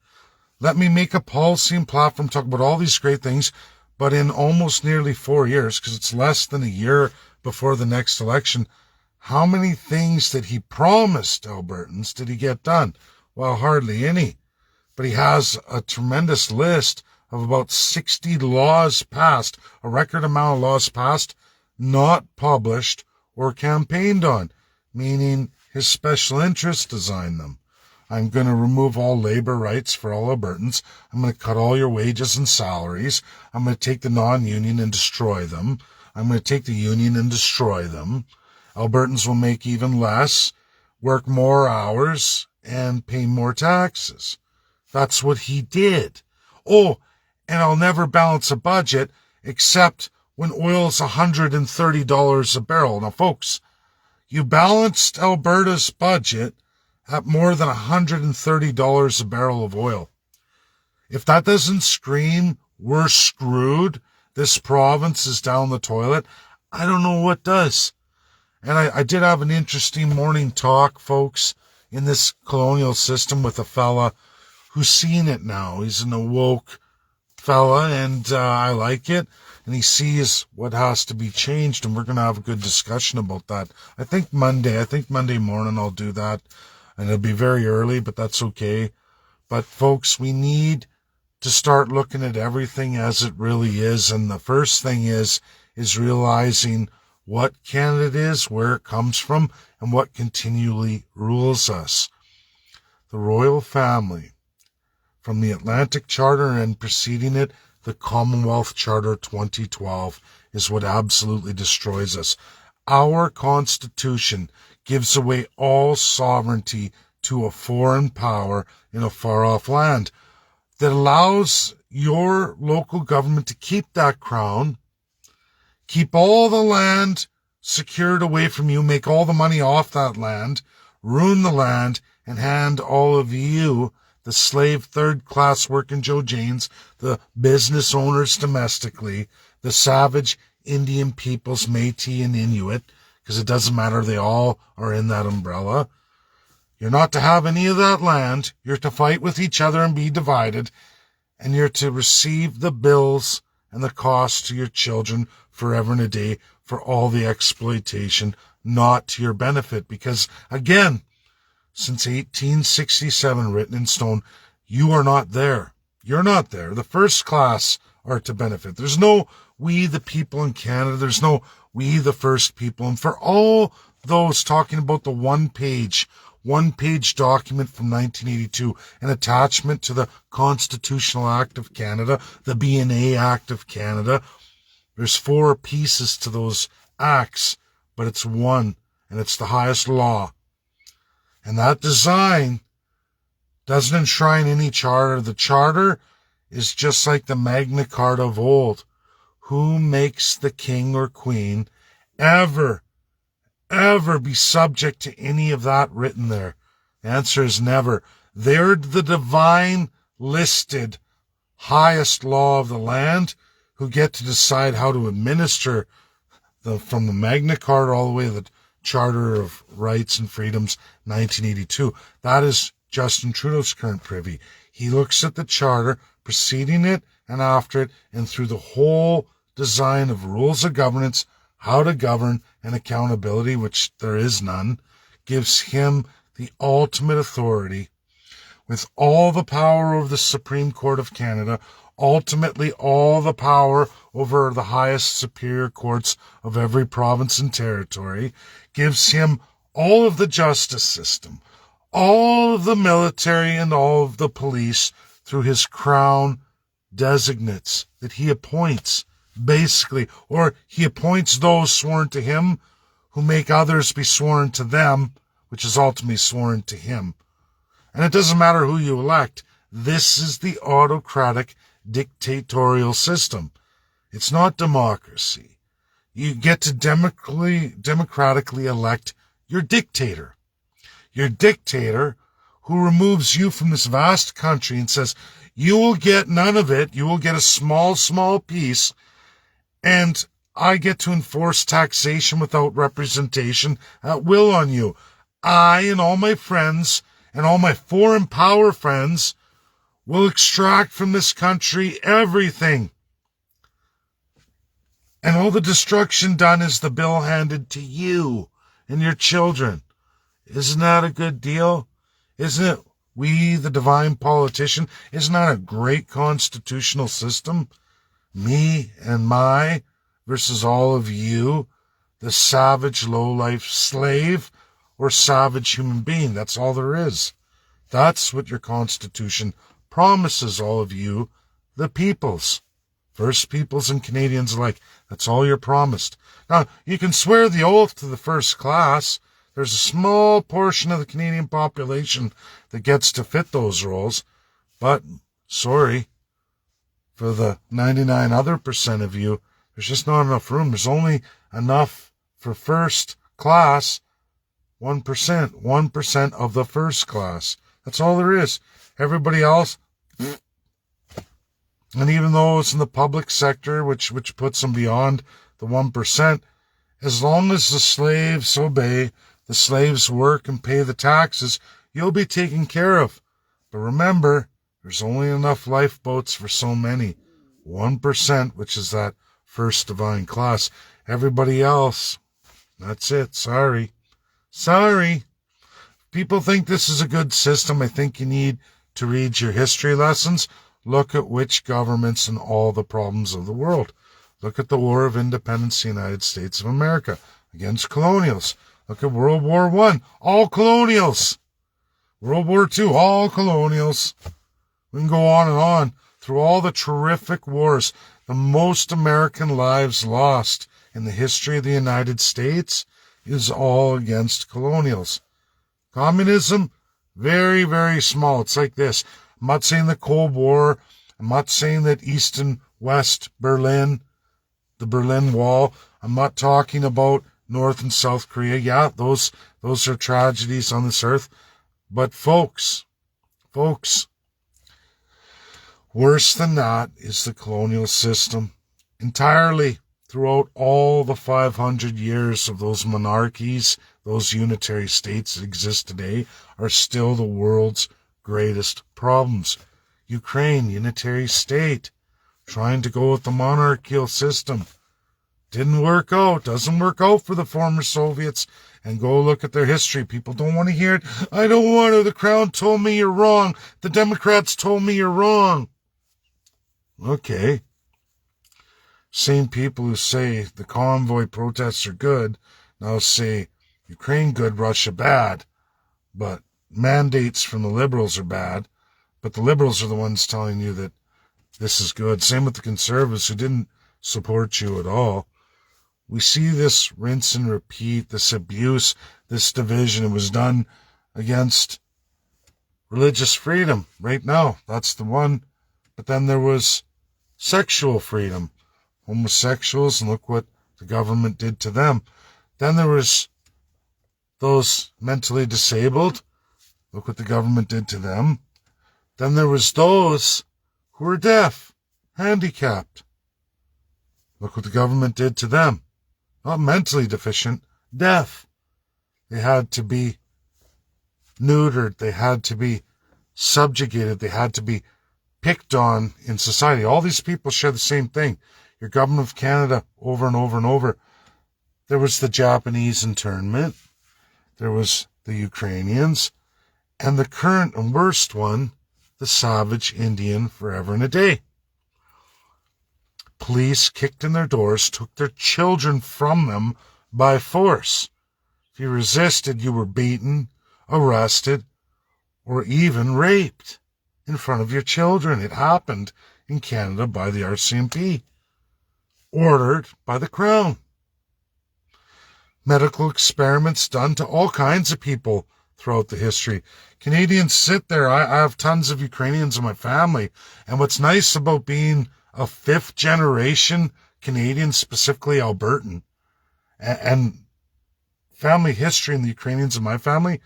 Let me make a policy and platform, talk about all these great things. But in almost nearly 4 years, because it's less than a year before the next election, how many things that he promised Albertans did he get done? Well, hardly any. But he has a tremendous list of about 60 laws passed, a record amount of laws passed, not published or campaigned on, meaning his special interests designed them. I'm going to remove all labor rights for all Albertans. I'm going to cut all your wages and salaries. I'm going to take the non-union and destroy them. I'm going to take the union and destroy them. Albertans will make even less, work more hours, and pay more taxes. That's what he did. Oh, and I'll never balance a budget except when oil's $130 a barrel. Now, folks, you balanced Alberta's budget at more than $130 a barrel of oil. If that doesn't scream, we're screwed, this province is down the toilet, I don't know what does. And I did have an interesting morning talk, folks, in this colonial system with a fella who's seen it now. He's an awoke fella, and I like it. And he sees what has to be changed, and we're going to have a good discussion about that. I think Monday morning I'll do that. And it'll be very early, but that's okay. But folks, we need to start looking at everything as it really is. And the first thing is realizing what Canada is, where it comes from, and what continually rules us. The royal family, from the Atlantic Charter and preceding it, the Commonwealth Charter 2012, is what absolutely destroys us. Our Constitution gives away all sovereignty to a foreign power in a far-off land that allows your local government to keep that crown, keep all the land secured away from you, make all the money off that land, ruin the land, and hand all of you, the slave third-class working Joe Janes, the business owners domestically, the savage Indian peoples, Métis and Inuit, because it doesn't matter, they all are in that umbrella. You're not to have any of that land. You're to fight with each other and be divided. And you're to receive the bills and the costs to your children forever and a day for all the exploitation, not to your benefit. Because, again, since 1867, written in stone, you are not there. You're not there. The first class are to benefit. There's no we the people in Canada. There's no we the first people. And for all those talking about the one-page document from 1982, an attachment to the Constitutional Act of Canada, the B&A Act of Canada, there's 4 pieces to those acts, but it's one, and it's the highest law. And that design doesn't enshrine any charter. The charter is just like the Magna Carta of old. Who makes the king or queen ever be subject to any of that written there? The answer is never. They're the divine listed highest law of the land who get to decide how to administer from the Magna Carta all the way to the Charter of Rights and Freedoms, 1982. That is Justin Trudeau's current privy. He looks at the charter, preceding it and after it, and through the whole design of rules of governance, how to govern, and accountability, which there is none, gives him the ultimate authority, with all the power over the Supreme Court of Canada, ultimately all the power over the highest superior courts of every province and territory, gives him all of the justice system, all of the military and all of the police through his crown designates that he appoints, basically, or he appoints those sworn to him who make others be sworn to them, which is ultimately sworn to him. And it doesn't matter who you elect. This is the autocratic dictatorial system. It's not democracy. You get to democratically elect your dictator. Your dictator who removes you from this vast country and says, you will get none of it. You will get a small piece. And I get to enforce taxation without representation at will on you. I and all my friends and all my foreign power friends will extract from this country everything. And all the destruction done is the bill handed to you and your children. Isn't that a good deal? Isn't it, we, the divine politician, isn't that a great constitutional system? Me and my versus all of you, the savage, low-life slave or savage human being. That's all there is. That's what your Constitution promises all of you, the peoples. First Peoples and Canadians alike. That's all you're promised. Now, you can swear the oath to the first class. There's a small portion of the Canadian population that gets to fit those roles, but sorry, for the 99 other percent of you, there's just not enough room. There's only enough for first class, 1%, 1% of the first class. That's all there is. Everybody else, and even though it's in the public sector, which puts them beyond the 1%, as long as the slaves obey, the slaves work and pay the taxes, you'll be taken care of. But remember, there's only enough lifeboats for so many. 1%, which is that first divine class. Everybody else, that's it. Sorry. People think this is a good system. I think you need to read your history lessons. Look at which governments and all the problems of the world. Look at the War of Independence in the United States of America against colonials. Look at World War I, all colonials. World War II, all colonials. We can go on and on through all the terrific wars. The most American lives lost in the history of the United States is all against colonials. Communism, very, very small. It's like this. I'm not saying the Cold War. I'm not saying that East and West Berlin, the Berlin Wall. I'm not talking about North and South Korea. Yeah, those are tragedies on this earth. But folks, worse than that is the colonial system. Entirely throughout all the 500 years of those monarchies, those unitary states that exist today are still the world's greatest problems. Ukraine, unitary state, trying to go with the monarchical system. Didn't work out. Doesn't work out for the former Soviets. And go look at their history. People don't want to hear it. I don't want to. The Crown told me you're wrong. The Democrats told me you're wrong. Okay. Same people who say the convoy protests are good now say Ukraine good, Russia bad. But mandates from the liberals are bad. But the liberals are the ones telling you that this is good. Same with the conservatives who didn't support you at all. We see this rinse and repeat, this abuse, this division. It was done against religious freedom right now. That's the one. But then there was sexual freedom. Homosexuals, and look what the government did to them. Then there was those mentally disabled. Look what the government did to them. Then there was those who were deaf, handicapped. Look what the government did to them. Not mentally deficient, deaf. They had to be neutered. They had to be subjugated. They had to be picked on in society. All these people share the same thing. Your government of Canada, over and over and over. There was the Japanese internment. There was the Ukrainians. And the current and worst one, the savage Indian forever and a day. Police kicked in their doors, took their children from them by force. If you resisted, you were beaten, arrested, or even raped in front of your children. It happened in Canada by the RCMP, ordered by the Crown. Medical experiments done to all kinds of people throughout the history. Canadians sit there. I have tons of Ukrainians in my family. And what's nice about being a fifth generation Canadian, specifically Albertan, and family history in the Ukrainians in my family,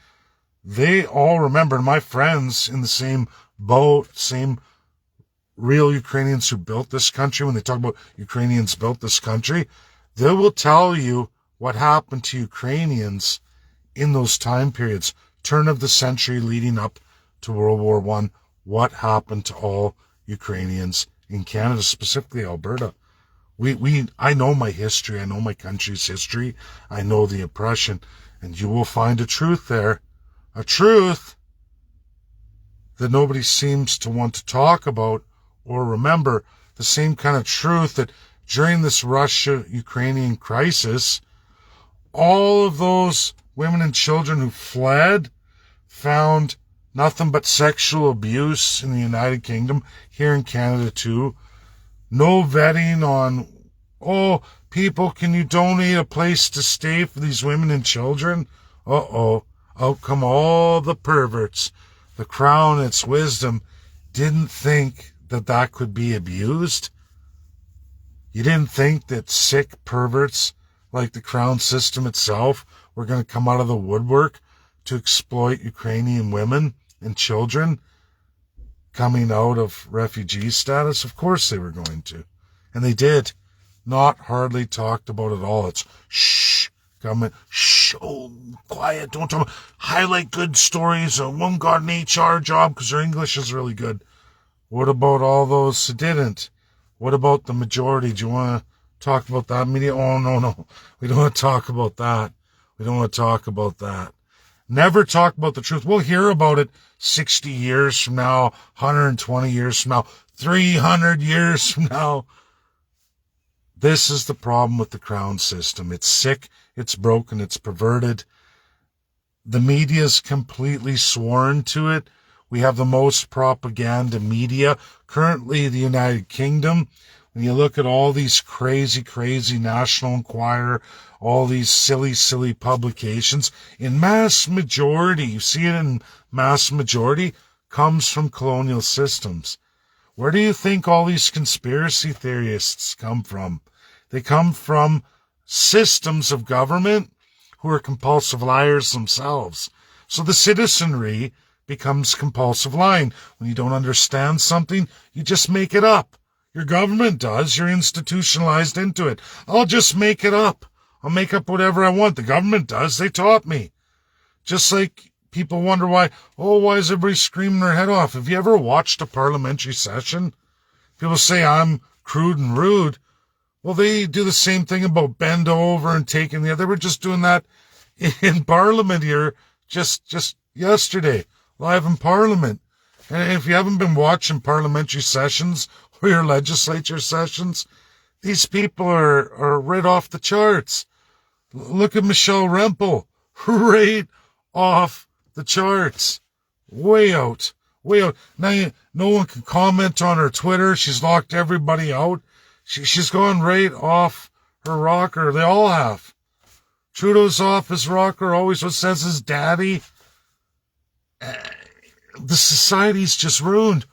they all remember. My friends in the same boat, same real Ukrainians who built this country, when they talk about Ukrainians built this country, they will tell you what happened to Ukrainians in those time periods, turn of the century leading up to World War I, what happened to all Ukrainians in Canada, specifically Alberta. I know my history. I know my country's history. I know the oppression, and you will find a truth there, a truth that nobody seems to want to talk about or remember, the same kind of truth that during this Russia-Ukrainian crisis, all of those women and children who fled found nothing but sexual abuse in the United Kingdom, here in Canada too. No vetting on, people, can you donate a place to stay for these women and children? Uh-oh, out come all the perverts. The crown, its wisdom, didn't think that that could be abused. You didn't think that sick perverts like the crown system itself were going to come out of the woodwork to exploit Ukrainian women and children coming out of refugee status? Of course they were going to. And they did. Not hardly talked about at all. It's shh, government, shh, oh, quiet, don't talk about, highlight good stories. One got an HR job because their English is really good. What about all those who didn't? What about the majority? Do you want to talk about that media? Oh, no. We don't want to talk about that. We don't want to talk about that. Never talk about the truth. We'll hear about it 60 years from now, 120 years from now, 300 years from now. This is the problem with the crown system. It's sick, it's broken, it's perverted. The media's completely sworn to it. We have the most propaganda media. Currently, the United Kingdom, when you look at all these crazy National Enquirer, all these silly publications, in mass majority, you see it in mass majority, comes from colonial systems. Where do you think all these conspiracy theorists come from? They come from systems of government who are compulsive liars themselves. So the citizenry becomes compulsive lying. When you don't understand something, you just make it up. Your government does. You're institutionalized into it. I'll just make it up. I'll make up whatever I want. The government does. They taught me. Just like people wonder why is everybody screaming their head off? Have you ever watched a parliamentary session? People say I'm crude and rude. Well, they do the same thing about bend over and taking the other. They were just doing that in Parliament here just yesterday, live in Parliament. And if you haven't been watching parliamentary sessions or your legislature sessions, these people are right off the charts. Look at Michelle Rempel, right off the charts. Way out. Now, no one can comment on her Twitter. She's locked everybody out. She's gone right off her rocker. They all have. Trudeau's off his rocker, always what says his daddy. The society's just ruined.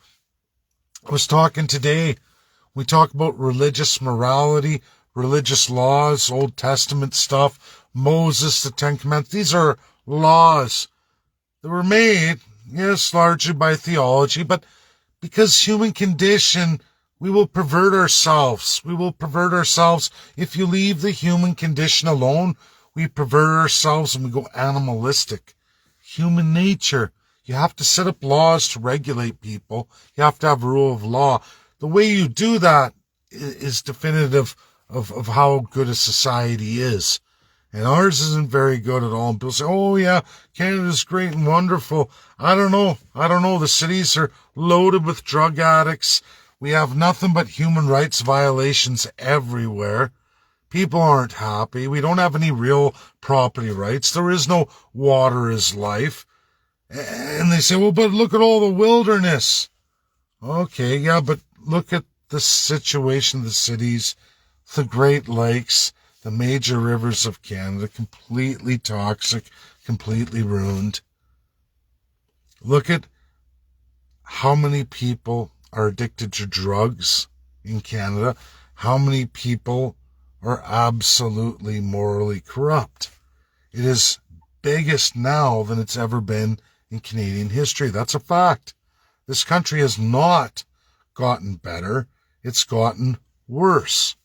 I was talking today, we talk about religious morality, religious laws, Old Testament stuff, Moses, the Ten Commandments. These are laws that were made, yes, largely by theology, but because human condition, we will pervert ourselves. We will pervert ourselves. If you leave the human condition alone, we pervert ourselves and we go animalistic. Human nature. You have to set up laws to regulate people. You have to have a rule of law. The way you do that is definitive of how good a society is. And ours isn't very good at all. And people say, oh yeah, Canada's great and wonderful. I don't know. The cities are loaded with drug addicts. We have nothing but human rights violations everywhere. People aren't happy. We don't have any real property rights. There is no water is life. And they say, well, but look at all the wilderness. Okay, yeah, but look at the situation of the cities, the Great Lakes, the major rivers of Canada, completely toxic, completely ruined. Look at how many people are addicted to drugs in Canada, how many people are absolutely morally corrupt. It is biggest now than it's ever been in Canadian history. That's a fact. This country has not gotten better. It's gotten worse.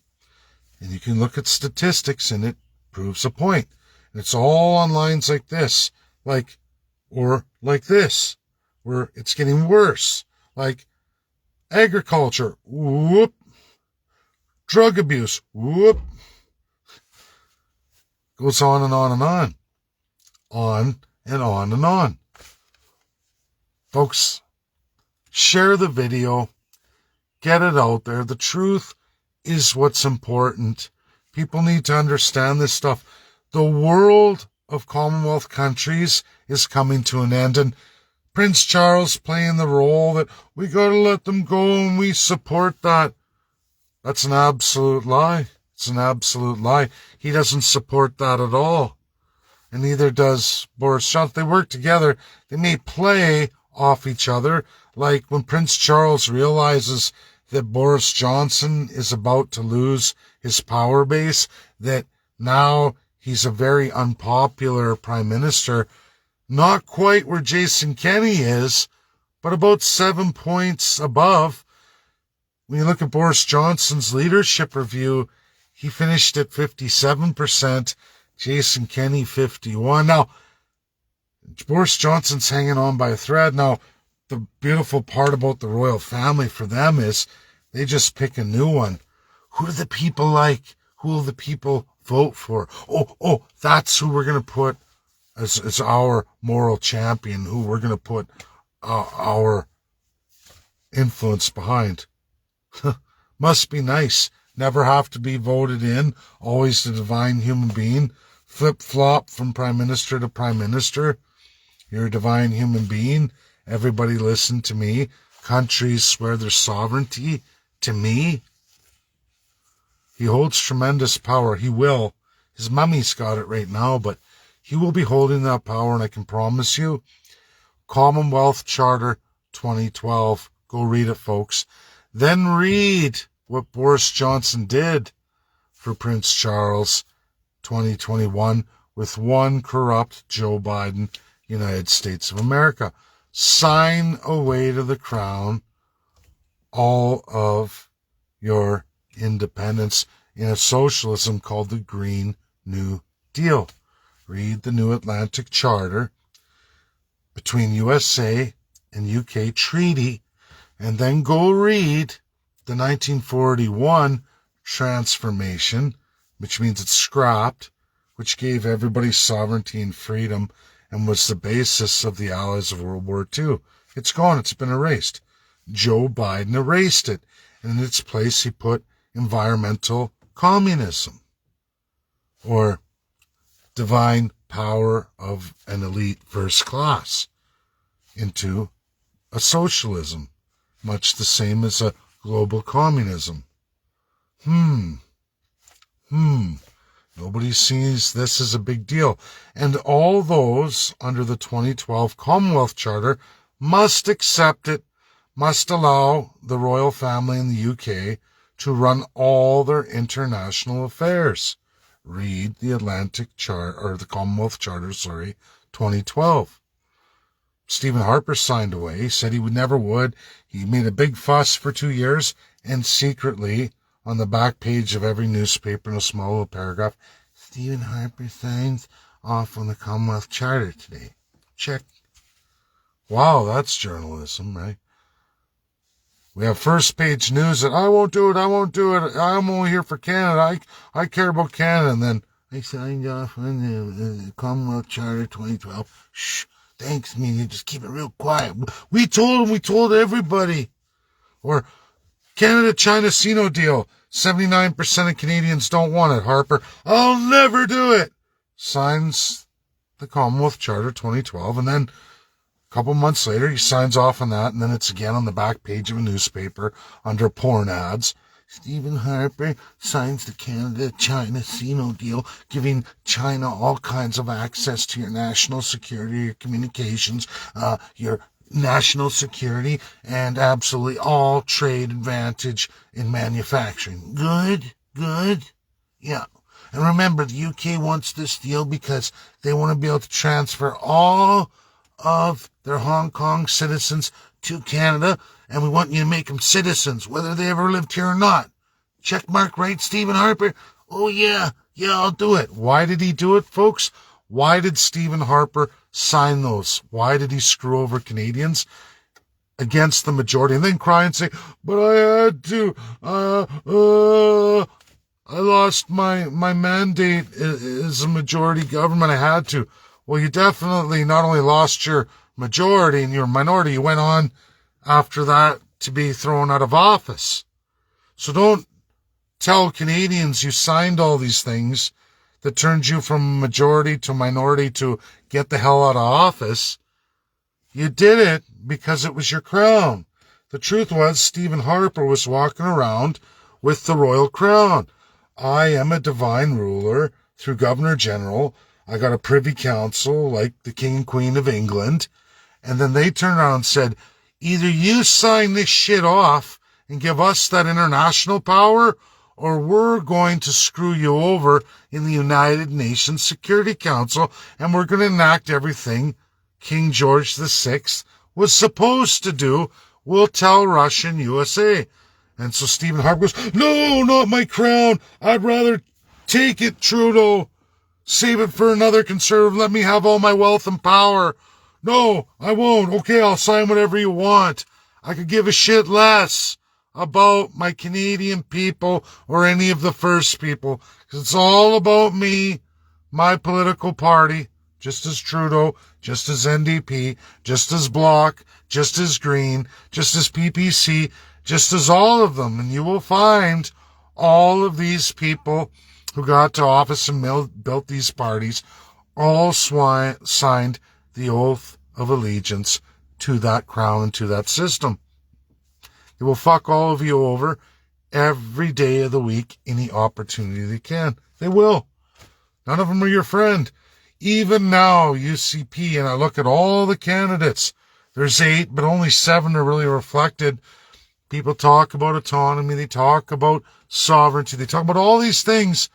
And you can look at statistics and it proves a point. And it's all on lines like this, or like this, where it's getting worse. Like agriculture, whoop. Drug abuse, whoop. Goes on and on and on. On and on and on. Folks, share the video. Get it out there. The truth is what's important. People need to understand this stuff. The world of Commonwealth countries is coming to an end, and Prince Charles playing the role that we got to let them go and we support that. That's an absolute lie. It's an absolute lie. He doesn't support that at all. and neither does Boris Johnson. They work together. They may play off each other, like when Prince Charles realizes that Boris Johnson is about to lose his power base, that now he's a very unpopular prime minister, not quite where Jason Kenney is, but about 7 points above. When you look at Boris Johnson's leadership review, he finished at 57%, Jason Kenney 51%. Now, Boris Johnson's hanging on by a thread. Now, the beautiful part about the royal family for them is they just pick a new one. Who do the people like? Who will the people vote for? Oh, that's who we're going to put as our moral champion, who we're going to put our influence behind. Must be nice. Never have to be voted in. Always the divine human being. Flip-flop from prime minister to prime minister. You're a divine human being. Everybody listen to me. Countries swear their sovereignty to me. He holds tremendous power. He will. His mummy's got it right now, but he will be holding that power, and I can promise you, Commonwealth Charter 2012. Go read it, folks. Then read what Boris Johnson did for Prince Charles 2021 with one corrupt Joe Biden, United States of America. Sign away to the crown all of your independence in a socialism called the Green New Deal. Read the New Atlantic Charter between USA and UK treaty, and then go read the 1941 transformation, which means it's scrapped, which gave everybody sovereignty and freedom and was the basis of the Allies of World War II. It's gone. It's been erased. Joe Biden erased it, and in its place he put environmental communism, or divine power of an elite first class, into a socialism, much the same as a global communism. Nobody sees this as a big deal. And all those under the 2012 Commonwealth Charter must accept it, must allow the royal family in the UK to run all their international affairs. Read the Atlantic Charter, or the Commonwealth Charter, 2012. Stephen Harper signed away. He said he never would. He made a big fuss for 2 years, and secretly, on the back page of every newspaper in a small little paragraph, Stephen Harper signs off on the Commonwealth Charter today. Check. Wow, that's journalism, right? We have first page news that I won't do it. I'm only here for Canada. I care about Canada. And then I signed off on the Commonwealth Charter 2012. Shh, thanks, media. Just keep it real quiet. We told everybody. Or Canada-China CINO deal. 79% of Canadians don't want it, Harper. I'll never do it. Signs the Commonwealth Charter 2012, and then a couple months later, he signs off on that, and then it's again on the back page of a newspaper under porn ads. Stephen Harper signs the Canada-China CINO deal, giving China all kinds of access to your national security, your communications, your national security, and absolutely all trade advantage in manufacturing. Good. Yeah. And remember, the UK wants this deal because they want to be able to transfer all of their Hong Kong citizens to Canada, and we want you to make them citizens, whether they ever lived here or not. Check mark, right, Stephen Harper? Oh, yeah, I'll do it. Why did he do it, folks? Why did Stephen Harper sign those? Why did he screw over Canadians against the majority and then cry and say, but I had to, I lost my mandate as a majority government. I had to. Well, you definitely not only lost your majority and your minority, you went on after that to be thrown out of office. So don't tell Canadians you signed all these things that turned you from majority to minority to get the hell out of office. You did it because it was your crown. The truth was Stephen Harper was walking around with the royal crown. I am a divine ruler through Governor General. I got a privy council like the King and Queen of England. And then they turned around and said, either you sign this shit off and give us that international power, or we're going to screw you over in the United Nations Security Council, and we're going to enact everything King George VI was supposed to do. We'll tell Russia and USA. And so Stephen Harper goes, no, not my crown. I'd rather take it, Trudeau. Save it for another conservative. Let me have all my wealth and power. No, I won't. Okay, I'll sign whatever you want. I could give a shit less about my Canadian people or any of the First People, because it's all about me, my political party, just as Trudeau, just as NDP, just as Bloc, just as Green, just as PPC, just as all of them. And you will find all of these people who got to office and built these parties all signed the oath of allegiance to that crown and to that system. They will fuck all of you over every day of the week, any opportunity they can. They will. None of them are your friend. Even now, UCP, and I look at all the candidates, there's 8, but only 7 are really reflected. People talk about autonomy, they talk about sovereignty, they talk about all these things,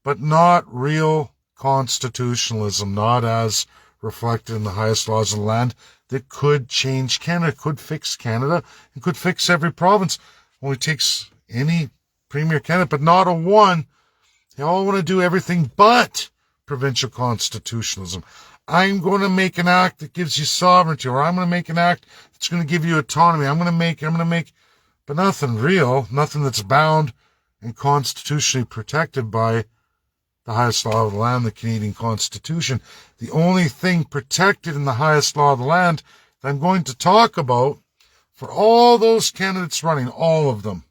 but not real constitutionalism, not as reflected in the highest laws of the land that could change Canada, could fix Canada, and could fix every province. Only takes any premier candidate, but not a one. They all want to do everything but provincial constitutionalism. I'm going to make an act that gives you sovereignty, or I'm going to make an act that's going to give you autonomy. I'm going to make, but nothing real, nothing that's bound and constitutionally protected by the highest law of the land, the Canadian Constitution. The only thing protected in the highest law of the land that I'm going to talk about for all those candidates running, all of them,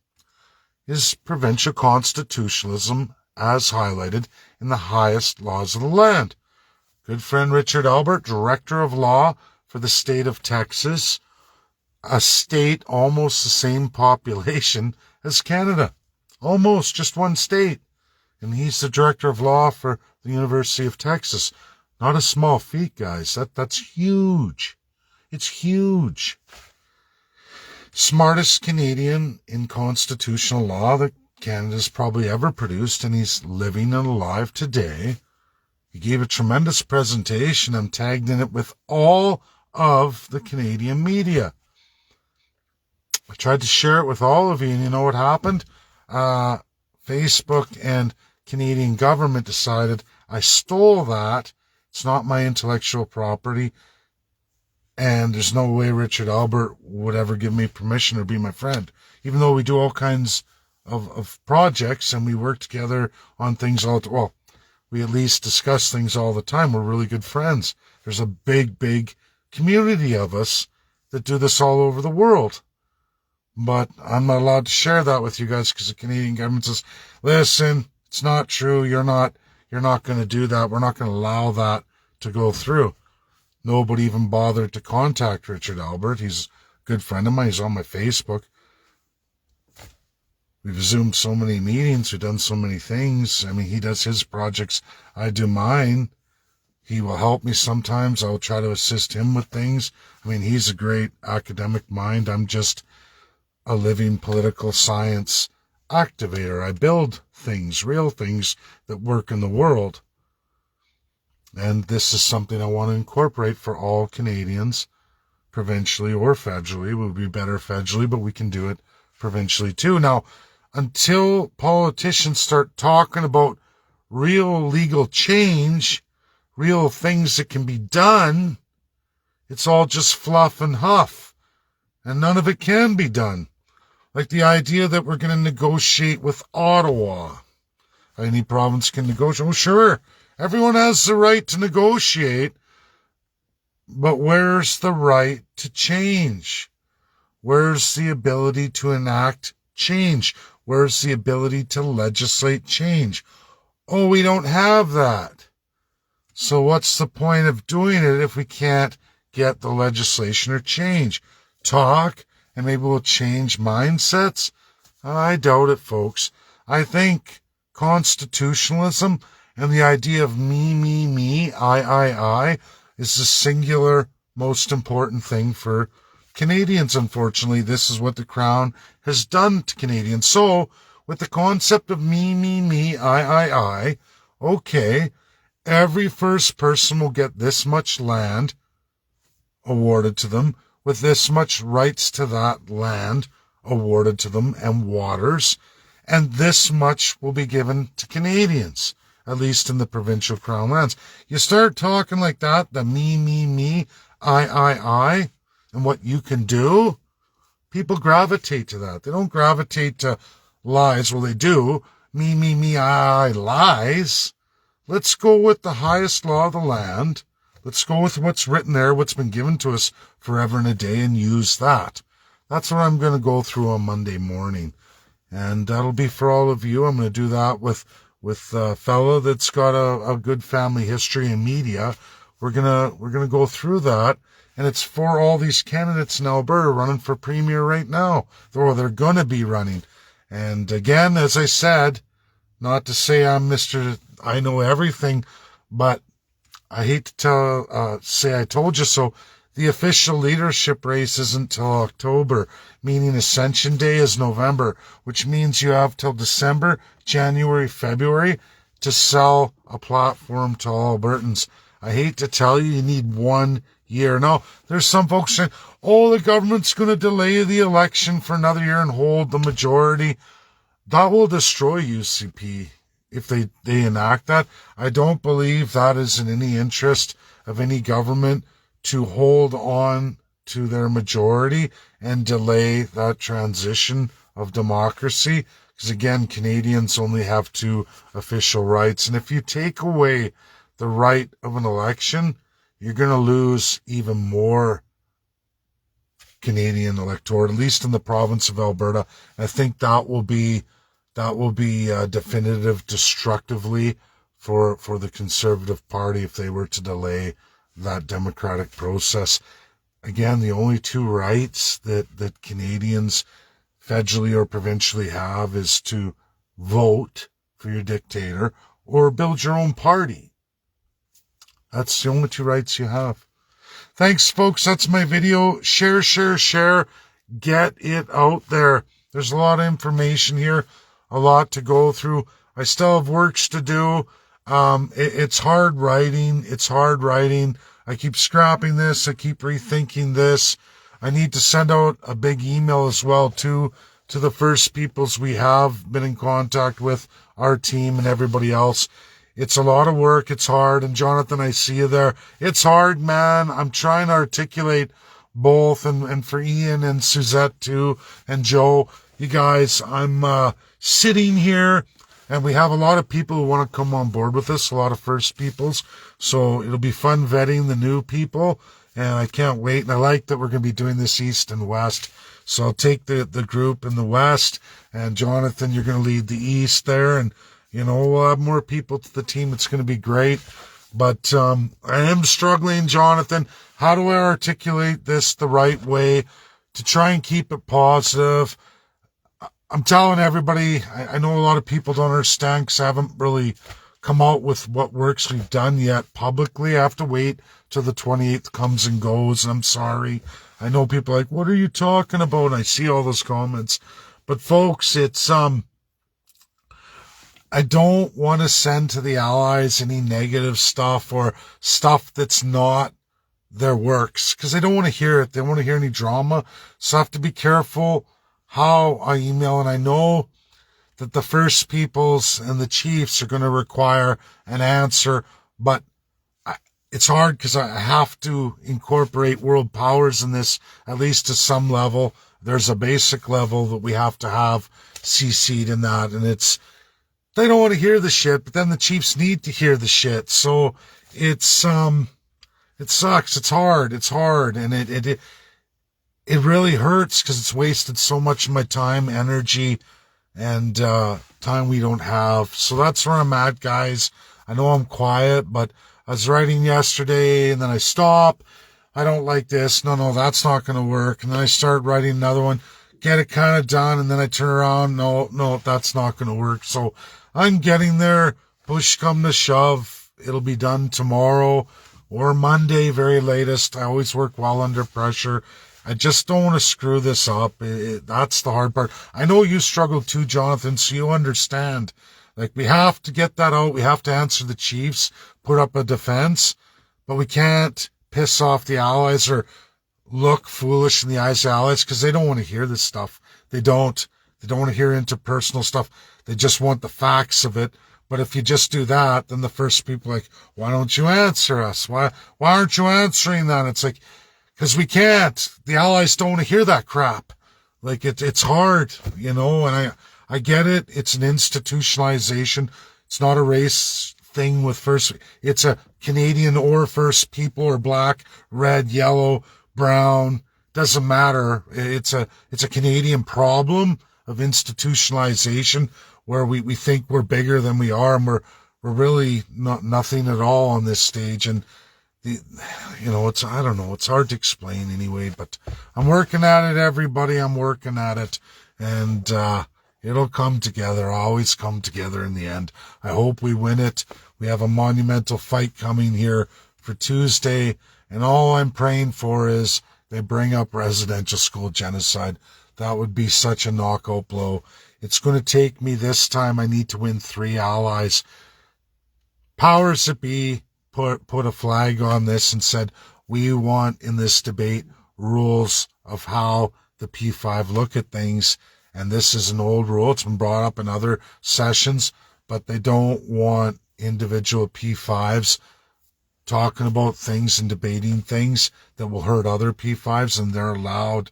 is provincial constitutionalism as highlighted in the highest laws of the land. Good friend Richard Albert, Director of Law for the state of Texas, a state almost the same population as Canada. Almost, just one state. And he's the Director of Law for the University of Texas. Not a small feat, guys. That's huge. It's huge. Smartest Canadian in constitutional law that Canada's probably ever produced, and he's living and alive today. He gave a tremendous presentation. I'm tagged in it with all of the Canadian media. I tried to share it with all of you, and you know what happened? Facebook and Canadian government decided I stole that. It's not my intellectual property, and there's no way Richard Albert would ever give me permission or be my friend, even though we do all kinds of projects and we work together on things well, we at least discuss things all the time. We're really good friends. There's a big community of us that do this all over the world. But I'm not allowed to share that with you guys because the Canadian government says, listen, it's not true. You're not going to do that. We're not going to allow that to go through. Nobody even bothered to contact Richard Albert. He's a good friend of mine. He's on my Facebook. We've Zoomed so many meetings. We've done so many things. I mean, he does his projects. I do mine. He will help me sometimes. I'll try to assist him with things. I mean, he's a great academic mind. I'm just a living political science activator. I build things, real things that work in the world. And this is something I want to incorporate for all Canadians, provincially or federally. It would be better federally, but we can do it provincially too. Now, until politicians start talking about real legal change, real things that can be done, it's all just fluff and huff. And none of it can be done. Like the idea that we're going to negotiate with Ottawa. Any province can negotiate. Oh, sure. Everyone has the right to negotiate. But where's the right to change? Where's the ability to enact change? Where's the ability to legislate change? Oh, we don't have that. So what's the point of doing it if we can't get the legislation or change? Talk, and maybe we'll change mindsets? I doubt it, folks. I think constitutionalism And the idea of me, I is the singular most important thing for Canadians. Unfortunately, this is what the Crown has done to Canadians. So, with the concept of me, I, okay, every first person will get this much land awarded to them, with this much rights to that land awarded to them, and waters, and this much will be given to Canadians, at least in the provincial Crown lands. You start talking like that, the me, I, and what you can do, people gravitate to that. They don't gravitate to lies. Well, they do. Me, I, lies. Let's go with the highest law of the land. Let's go with what's written there, what's been given to us forever and a day, and use that. That's what I'm going to go through on Monday morning. And that'll be for all of you. I'm going to do that with a fellow that's got a good family history in media. We're gonna go through that, and it's for all these candidates in Alberta running for premier right now. Or they're gonna be running. And again, as I said, not to say I'm Mr. I know everything, but I hate to say I told you so. The official leadership race isn't till October, meaning Ascension Day is November, which means you have till December, January, February to sell a platform to all Albertans. I hate to tell you, you need 1 year. Now, there's some folks saying, oh, the government's going to delay the election for another year and hold the majority. That will destroy UCP if they enact that. I don't believe that is in any interest of any government to hold on to their majority and delay that transition of democracy. Because again, Canadians only have 2 official rights. And if you take away the right of an election, you're going to lose even more Canadian electorate, at least in the province of Alberta. And I think that will be definitive destructively for the Conservative Party if they were to delay that democratic process. Again, the only 2 rights that Canadians federally or provincially have is to vote for your dictator or build your own party. That's the only 2 rights you have. Thanks, folks. That's my video. Share. Get it out there. There's a lot of information here, a lot to go through. I still have works to do. It's hard writing. I keep scrapping this. I keep rethinking this. I need to send out a big email as well, too, to the First Peoples we have been in contact with, our team and everybody else. It's a lot of work. It's hard. And Jonathan, I see you there. It's hard, man. I'm trying to articulate both, and for Ian and Suzette too, and Joe, you guys, I'm sitting here, and we have a lot of people who want to come on board with us, a lot of First Peoples. So it'll be fun vetting the new people, and I can't wait. And I like that we're going to be doing this East and West. So I'll take the group in the West, and Jonathan, you're going to lead the East there, and we'll have more people to the team. It's going to be great. But I am struggling, Jonathan. How do I articulate this the right way to try and keep it positive? I'm telling everybody, I know a lot of people don't understand because I haven't really come out with what works we've done yet publicly. I have to wait till the 28th comes and goes, and I'm sorry. I know people are like, what are you talking about? And I see all those comments. But folks, it's I don't want to send to the Allies any negative stuff or stuff that's not their works, because they don't want to hear it. They don't want to hear any drama. So I have to be careful how I email, and I know that the First Peoples and the Chiefs are going to require an answer, but it's hard because I have to incorporate world powers in this, at least to some level. There's a basic level that we have to have CC'd in that, and they don't want to hear the shit, but then the Chiefs need to hear the shit. So it sucks. It's hard, and it really hurts because it's wasted so much of my time, energy, and time we don't have. So that's where I'm at, guys. I know I'm quiet, but I was writing yesterday, and then I stop. I don't like this. No, that's not going to work. And then I start writing another one, get it kind of done, and then I turn around. No, that's not going to work. So I'm getting there. push come to shove, it'll be done tomorrow or Monday, very latest. I always work well under pressure. I just don't want to screw this up. That's the hard part. I know you struggle too, Jonathan, so you understand. Like, we have to get that out. We have to answer the Chiefs, put up a defense, but we can't piss off the Allies or look foolish in the eyes of Allies because they don't want to hear this stuff. They don't want to hear interpersonal stuff. They just want the facts of it. But if you just do that, then the first people are like, why don't you answer us? Why aren't you answering that? It's like, because we can't. The Allies don't want to hear that crap. Like, it's hard, and I get it. It's an institutionalization. It's not a race thing with first. It's a Canadian or First People or black, red, yellow, brown. Doesn't matter. It's a Canadian problem of institutionalization where we think we're bigger than we are, and we're really nothing at all on this stage. And I don't know. It's hard to explain anyway, but I'm working at it, everybody. I'm working at it, and it'll come together. Always come together in the end. I hope we win it. We have a monumental fight coming here for Tuesday, and all I'm praying for is they bring up residential school genocide. That would be such a knockout blow. It's going to take me this time. I need to win 3 allies. Powers that be put a flag on this and said, we want in this debate rules of how the P5 look at things. And this is an old rule. It's been brought up in other sessions, but they don't want individual P5s talking about things and debating things that will hurt other P5s, and they're allowed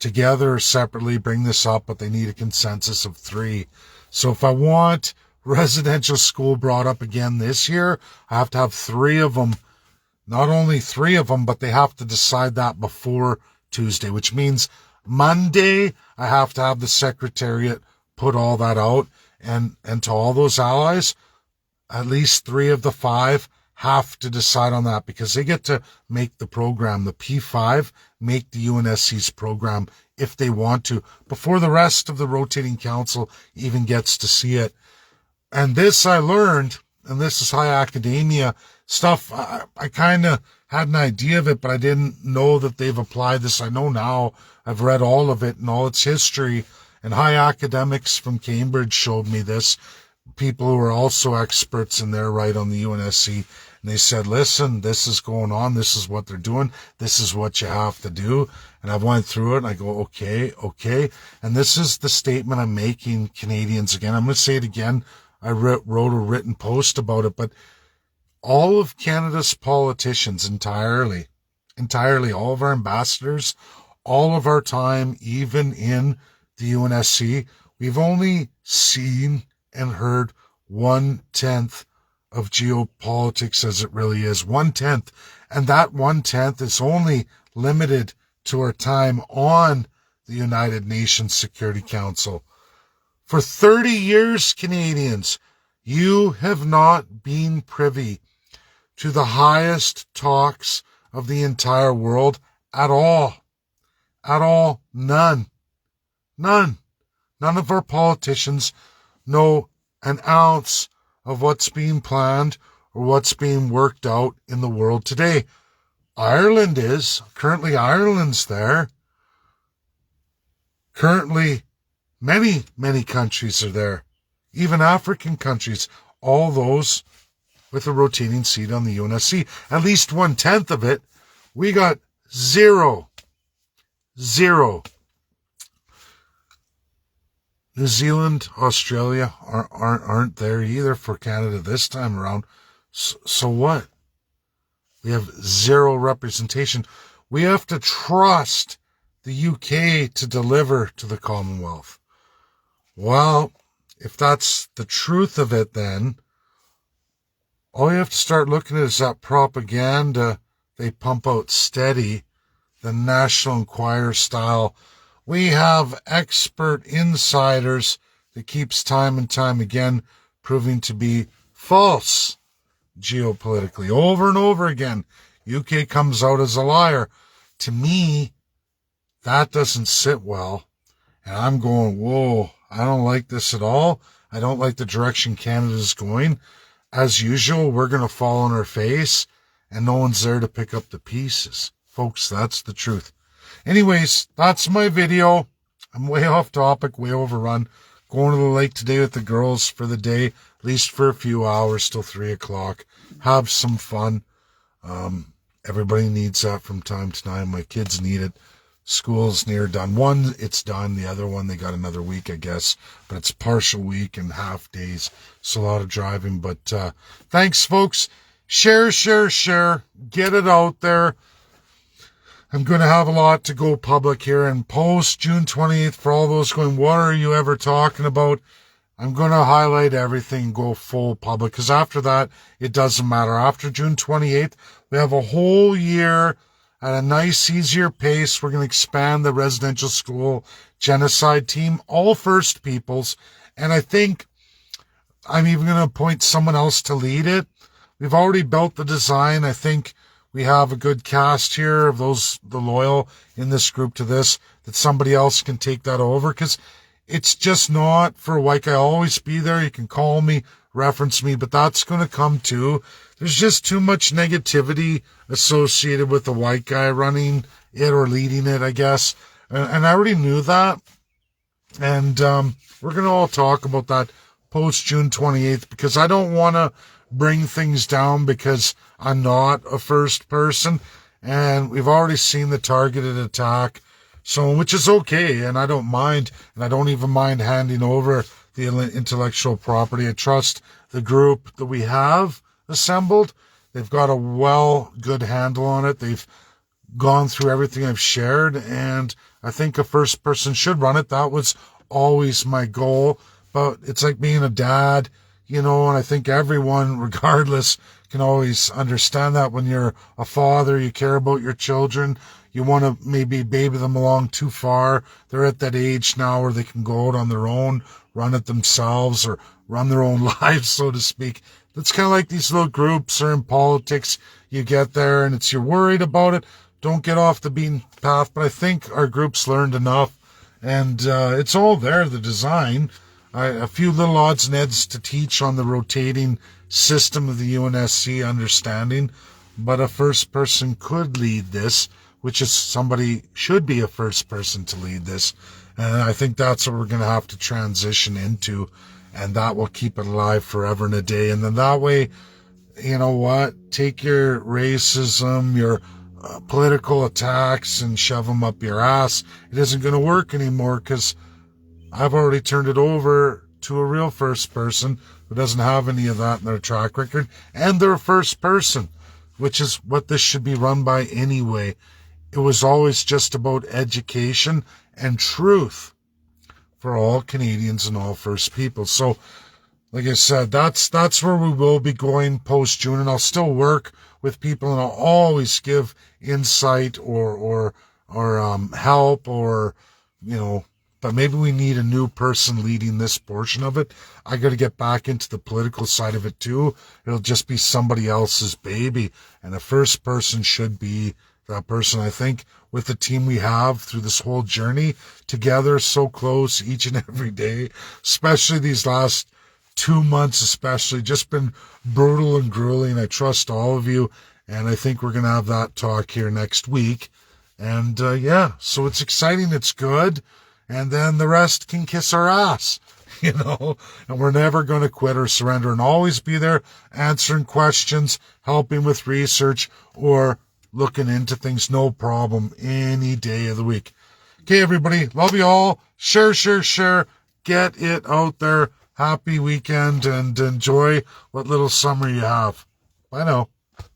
together or separately bring this up, but they need a consensus of 3. So if I want residential school brought up again this year, I have to have 3 of them. Not only 3 of them, but they have to decide that before Tuesday, which means Monday I have to have the Secretariat put all that out, and to all those allies, at least 3 of the 5 have to decide on that because they get to make the program. The P5 make the UNSC's program if they want to, before the rest of the rotating council even gets to see it. And this I learned, and this is high academia stuff. I kind of had an idea of it, but I didn't know that they've applied this. I know now. I've read all of it and all its history, and high academics from Cambridge showed me this. People who are also experts in their right on the UNSC, and they said, listen, this is going on, this is what they're doing, this is what you have to do. And I went through it and I go, okay. And this is the statement I'm making, Canadians. Again, I'm going to say it again. I wrote a written post about it, but all of Canada's politicians entirely, all of our ambassadors, all of our time, even in the UNSC, we've only seen and heard 1/10 of geopolitics as it really is. 1/10. And that 1/10 is only limited to our time on the United Nations Security Council. For 30 years, Canadians, you have not been privy to the highest talks of the entire world at all. At all. None. None of our politicians know an ounce of what's being planned or what's being worked out in the world today. Ireland is. Currently, Ireland's there. Currently, many countries are there. Even African countries. All those with a rotating seat on the UNSC. At least 1/10 of it. We got zero. New Zealand, Australia aren't there either for Canada this time around. So what? We have zero representation. We have to trust the UK to deliver to the Commonwealth. Well, if that's the truth of it, then all you have to start looking at is that propaganda they pump out steady, the National Enquirer style. We have expert insiders that keeps time and time again proving to be false geopolitically over and over again. UK comes out as a liar. To me, that doesn't sit well. And I'm going, whoa, I don't like this at all. I don't like the direction Canada's going. As usual, we're going to fall on our face, and no one's there to pick up the pieces. Folks, that's the truth. Anyways, that's my video. I'm way off topic, way overrun. Going to the lake today with the girls for the day, at least for a few hours till 3 o'clock. Have some fun. Everybody needs that from time to time. My kids need it. School's near done. One, it's done. The other one, they got another week, I guess. But it's partial week and half days. So a lot of driving. But thanks, folks. Share. Get it out there. I'm going to have a lot to go public here and post June 28th for all those going, what are you ever talking about? I'm going to highlight everything, go full public, because after that, it doesn't matter. After June 28th, we have a whole year at a nice, easier pace. We're going to expand the residential school genocide team, all First Peoples, and I think I'm even going to appoint someone else to lead it. We've already built the design. I think we have a good cast here of those, the loyal in this group to this, that somebody else can take that over, because it's just not for a white guy. I'll always be there. You can call me, reference me, but that's going to come too. There's just too much negativity associated with the white guy running it or leading it, I guess. And I already knew that. And we're going to all talk about that post June 28th, because I don't want to bring things down because I'm not a first person. And we've already seen the targeted attack. So, which is okay, and I don't mind, and I don't even mind handing over the intellectual property. I trust the group that we have assembled. They've got a good handle on it. They've gone through everything I've shared, and I think a first person should run it. That was always my goal, but it's like being a dad, and I think everyone, regardless, can always understand that when you're a father, you care about your children. You want to maybe baby them along too far. They're at that age now where they can go out on their own, run it themselves, or run their own lives, so to speak. It's kind of like these little groups or in politics. You get there and you're worried about it. Don't get off the beaten path. But I think our group's learned enough, and it's all there, the design. A few little odds and ends to teach on the rotating system of the UNSC understanding, but a first person could lead this, which is somebody should be a first person to lead this. And I think that's what we're going to have to transition into, and that will keep it alive forever and a day. And then that way, you know what, take your racism, your political attacks and shove them up your ass. It isn't going to work anymore, because I've already turned it over to a real first person who doesn't have any of that in their track record, and they're a first person, which is what this should be run by anyway. It was always just about education and truth for all Canadians and all First People. So, like I said, that's where we will be going post-June, and I'll still work with people, and I'll always give insight or help, or, but maybe we need a new person leading this portion of it. I got to get back into the political side of it too. It'll just be somebody else's baby, and a first person should be that person. I think with the team we have through this whole journey together, so close each and every day, especially these last 2 months, especially just been brutal and grueling. I trust all of you, and I think we're going to have that talk here next week. And so it's exciting. It's good. And then the rest can kiss our ass, and we're never going to quit or surrender, and always be there answering questions, helping with research, or looking into things, no problem, any day of the week. Okay, everybody, love you all. Share. Get it out there. Happy weekend, and enjoy what little summer you have. Bye now.